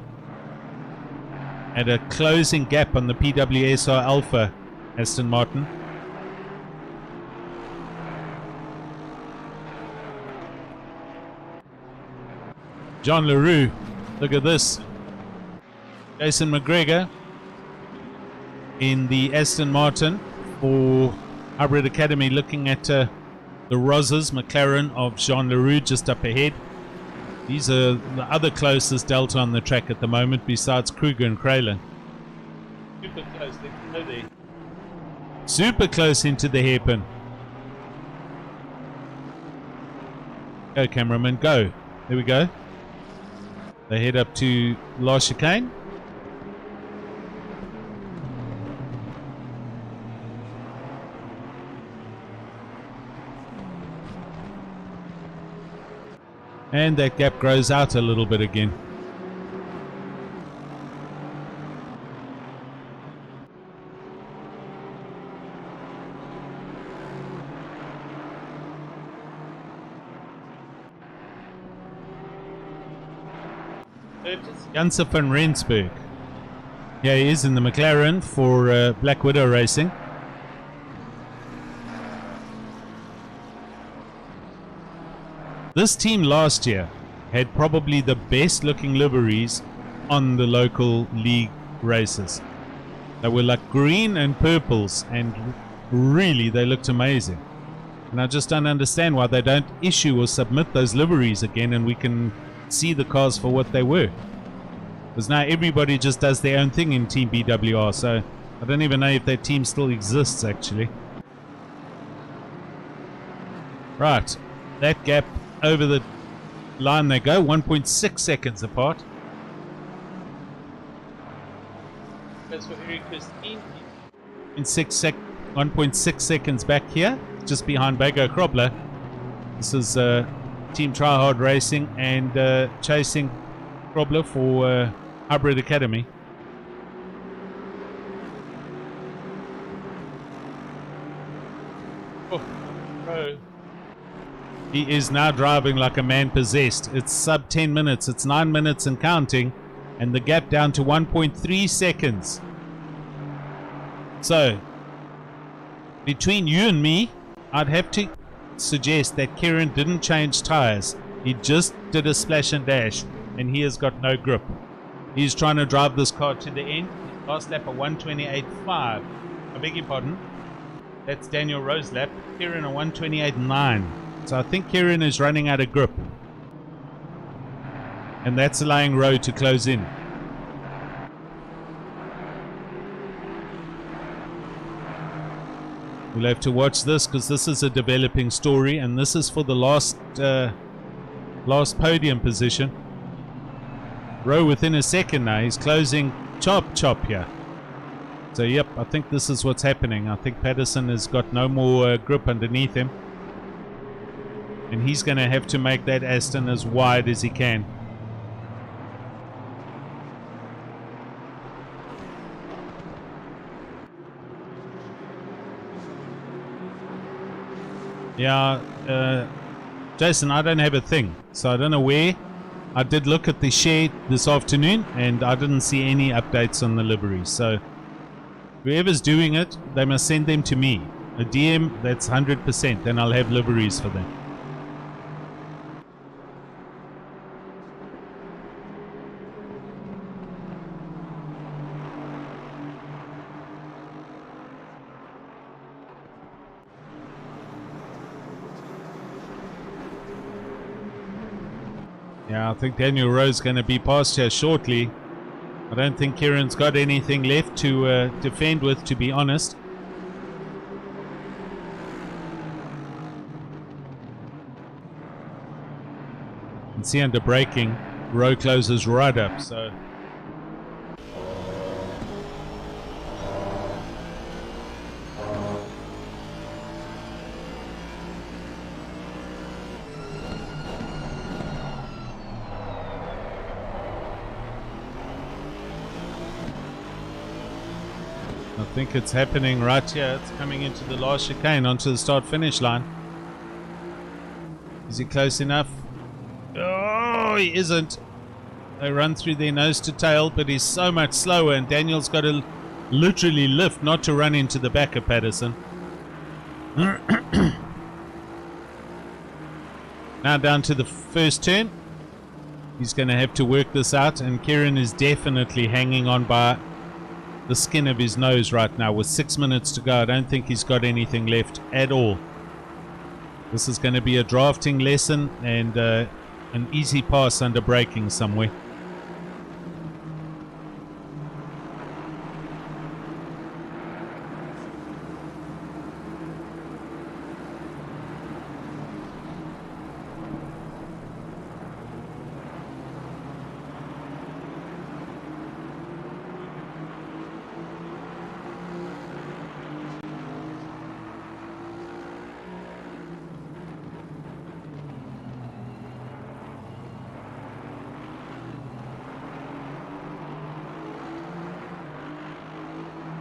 closing gap on the PWSR Alpha Aston Martin. John LaRue, look at this. Jason McGregor in the Aston Martin for Hybrid Academy, looking at the Rosses McLaren of Jean LaRue just up ahead. These are the other closest delta on the track at the moment, besides Kruger and Kralin. Super close, let's go there. Super close into the hairpin. Go, cameraman, go. There we go. They head up to last chicane. And that gap grows out a little bit again. Janse van Rensburg. Yeah, he is in the McLaren for Black Widow Racing. This team last year had probably the best looking liveries on the local league races. They were like green and purples, and really they looked amazing. And I just don't understand why they don't issue or submit those liveries again and we can see the cars for what they were. Because now everybody just does their own thing in Team BWR, so I don't even know if that team still exists actually. Right, that gap over the line they go, 1.6 seconds apart. That's for Eric Christine. 1.6 seconds back here, just behind Bago Krobler. This is Team Tryhard Racing and chasing Krobler for Hybrid Academy. Oh, bro. He is now driving like a man possessed. It's sub 10 minutes. It's 9 minutes and counting. And the gap down to 1.3 seconds. So, between you and me, I'd have to suggest that Kieran didn't change tires. He just did a splash and dash. And he has got no grip. He's trying to drive this car to the end. Last lap a 128.5. I beg your pardon. That's Daniel Rowe's lap. Kieran a 128.9. So I think Kieran is running out of grip. And that's allowing Rowe to close in. We'll have to watch this because this is a developing story. And this is for the last podium position. Rowe within a second now. He's closing chop here. So yep, I think this is what's happening. I think Patterson has got no more grip underneath him. And he's going to have to make that Aston as wide as he can. Yeah, Jason, I don't have a thing. So I don't know where. I did look at the share this afternoon and I didn't see any updates on the liveries. So whoever's doing it, they must send them to me. A DM, that's 100%. Then I'll have liveries for them. Yeah, I think Daniel Rowe's going to be past here shortly. I don't think Kieran's got anything left to defend with, to be honest. see under braking, row closes right up, so I think it's happening right here. It's coming into the last chicane onto the start finish line. Is he close enough? Oh, he isn't. They run through their nose to tail, but he's so much slower, and Daniel's got to literally lift not to run into the back of Patterson. Now down to the first turn. He's going to have to work this out, and Kieran is definitely hanging on by the skin of his nose right now with 6 minutes to go. I don't think he's got anything left at all. This is going to be a drafting lesson and an easy pass under braking somewhere.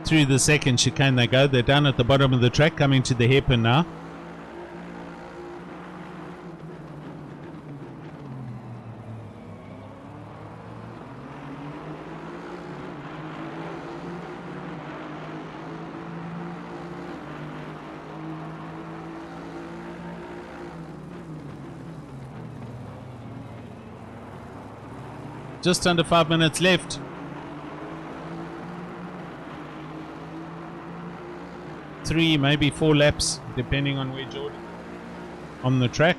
Through the second chicane they go. They're down at the bottom of the track, coming to the hairpin now. Just under 5 minutes left. 3, maybe 4 laps, depending on where Jordan on the track.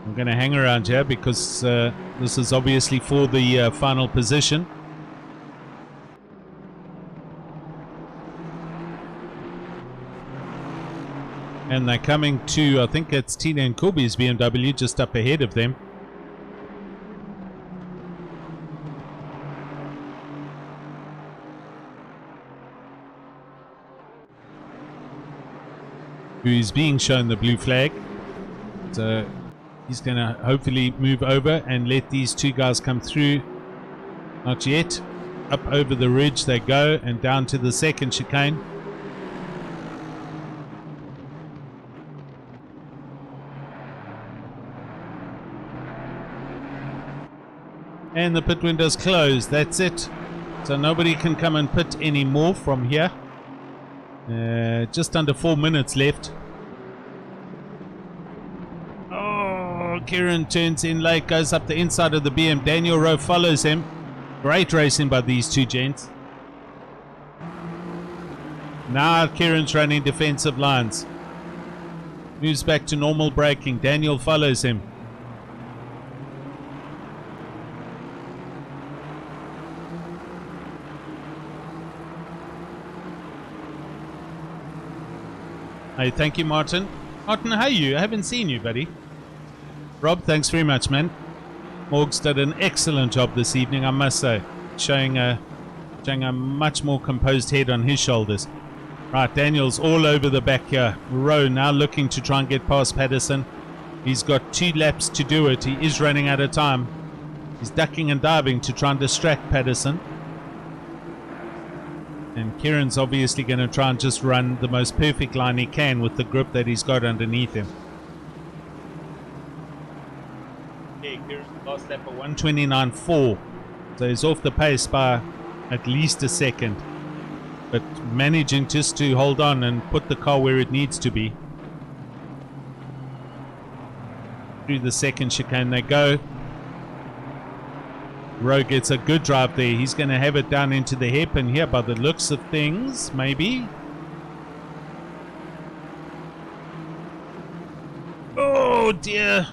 I'm going to hang around here because this is obviously for the final position. And they're coming to, I think it's Tina and Corby's BMW just up ahead of them. Who is being shown the blue flag. So he's going to hopefully move over and let these two guys come through. Not yet. Up over the ridge they go and down to the second chicane. And the pit window's closed. That's it. So nobody can come and pit anymore from here. Just under 4 minutes left. Oh, Kieran turns in late, goes up the inside of the BM. Daniel Rowe follows him. Great racing by these two gents. Now Kieran's running defensive lines. Moves back to normal braking. Daniel follows him. Hey, thank you, Martin. Martin, how are you? I haven't seen you, buddy. Rob, thanks very much, man. Morgs did an excellent job this evening, I must say. Showing a much more composed head on his shoulders. Right, Daniel's all over the back here. Rowe now looking to try and get past Patterson. He's got 2 laps to do it. He is running out of time. He's ducking and diving to try and distract Patterson. And Kieran's obviously going to try and just run the most perfect line he can with the grip that he's got underneath him. Okay, Kieran's last lap of 1:29.4. So he's off the pace by at least a second. But managing just to hold on and put the car where it needs to be. Through the second chicane they go. Rowe gets a good drive there. He's going to have it down into the hairpin here by the looks of things, maybe. Oh dear.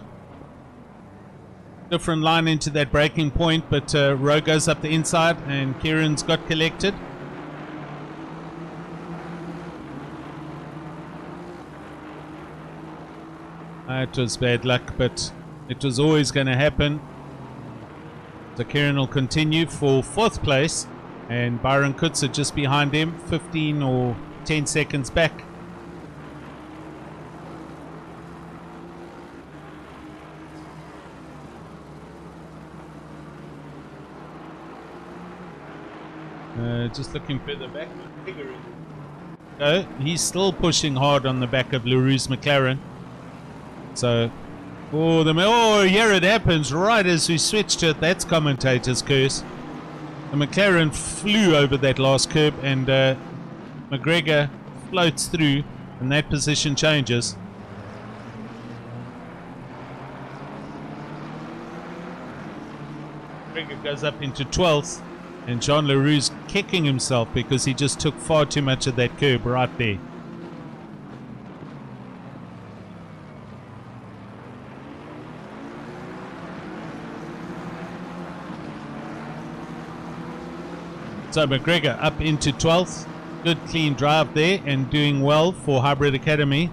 Different line into that braking point, but Rowe goes up the inside and Kieran's got collected. It was bad luck, but It was always going to happen. So Kieran will continue for 4th place, and Byron Kutzer just behind him, 15 or 10 seconds back. Just looking further back. He's still pushing hard on the back of LaRue's McLaren. So, here it happens right as we switch to it. That's commentator's curse. The McLaren flew over that last curb, and McGregor floats through, and that position changes. McGregor goes up into 12th. And John LaRue's kicking himself because he just took far too much of that curb right there. So McGregor up into 12th. Good clean drive there and doing well for Hybrid Academy.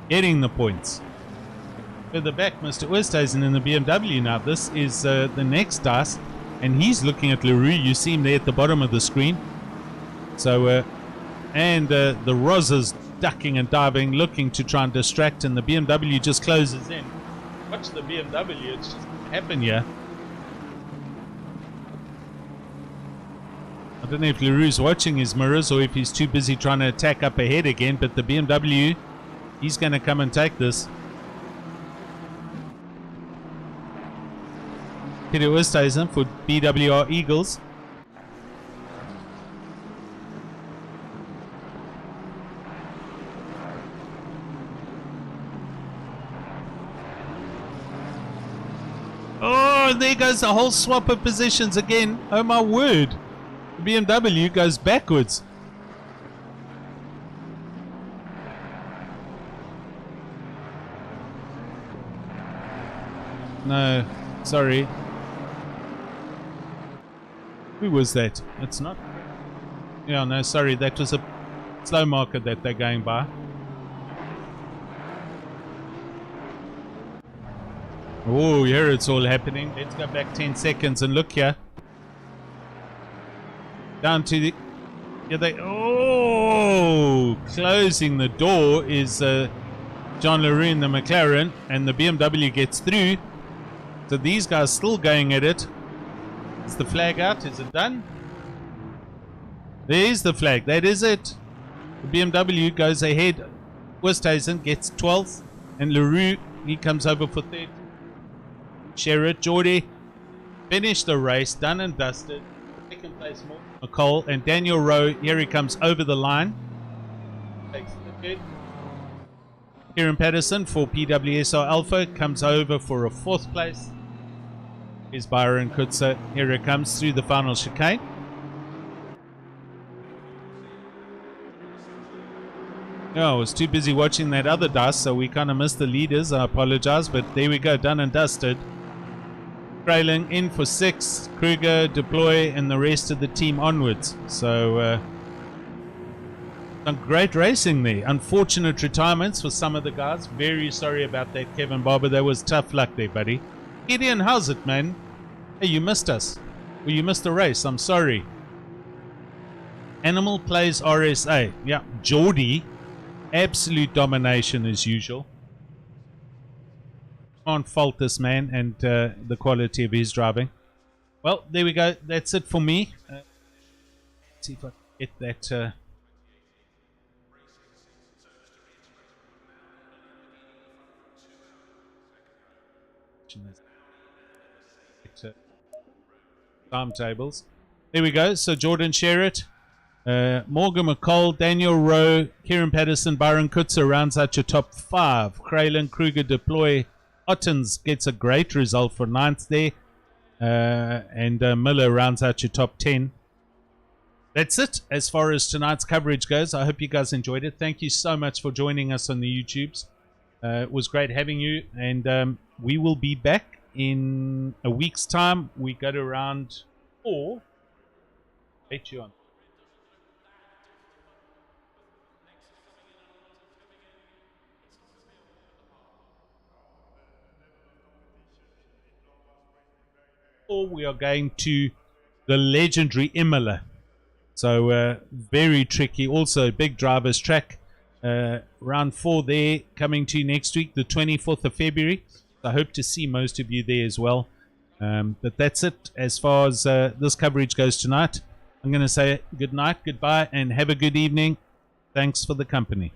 Getting the points. Further back, Mr. Oosthuizen in the BMW now. This is the next dice. And he's looking at LaRue. You see him there at the bottom of the screen. So, the Rosa's ducking and diving, looking to try and distract, and the BMW just closes in. Watch the BMW, it's just happened here. I don't know if LaRue's watching his mirrors or if he's too busy trying to attack up ahead again, but the BMW, he's going to come and take this. Peter Oosthuizen for BWR Eagles. Oh, there goes the whole swap of positions again. Oh my word. The BMW goes backwards. No, sorry. Who was that? It's not. Yeah, no, sorry. That was a slow marker that they're going by. Oh, here it's all happening. Let's go back 10 seconds and look here. Down to the... closing the door is John LaRue in the McLaren, and the BMW gets through. So these guys still going at it. Is the flag out? Is it done? There's the flag. That is it. The BMW goes ahead. Oosthuizen gets 12th. And LaRue, he comes over for 3rd. Sherritt, Geordie finished the race. Done and dusted. Second place, McCall. And Daniel Rowe, here he comes over the line. Takes the 3rd. Kieran Patterson for PWSR Alpha comes over for a 4th place. Here's Byron Kutzer. Here it comes through the final chicane. I was too busy watching that other dust, so we kind of missed the leaders. I apologize, but there we go, done and dusted. Grayling in for 6th, Kruger, Deploy, and the rest of the team onwards. So, some great racing there. Unfortunate retirements for some of the guys. Very sorry about that, Kevin Barber. That was tough luck there, buddy. Gideon, how's it, man? Hey, you missed us. Well, you missed the race. I'm sorry. Animal plays RSA. Yeah, Geordie. Absolute domination as usual. Can't fault this man and the quality of his driving. Well, there we go. That's it for me. Let's see if I can get that... timetables. There we go. So Jordan Sherritt, Morgan McCall, Daniel Rowe, Kieran Patterson, Byron Kutzer rounds out your top 5. Kralin, Kruger, Deploy, Ottens gets a great result for 9th there. And Miller rounds out your top 10. That's it as far as tonight's coverage goes. I hope you guys enjoyed it. Thank you so much for joining us on the YouTubes. It was great having you, and we will be back in a week's time. We go to round 4. Patreon. 4, we are going to the legendary Imola. So very tricky. Also, big drivers track. Round 4 there coming to you next week, the 24th of February. I hope to see most of you there as well. But that's it as far as this coverage goes tonight. I'm going to say good night, goodbye, and have a good evening. Thanks for the company.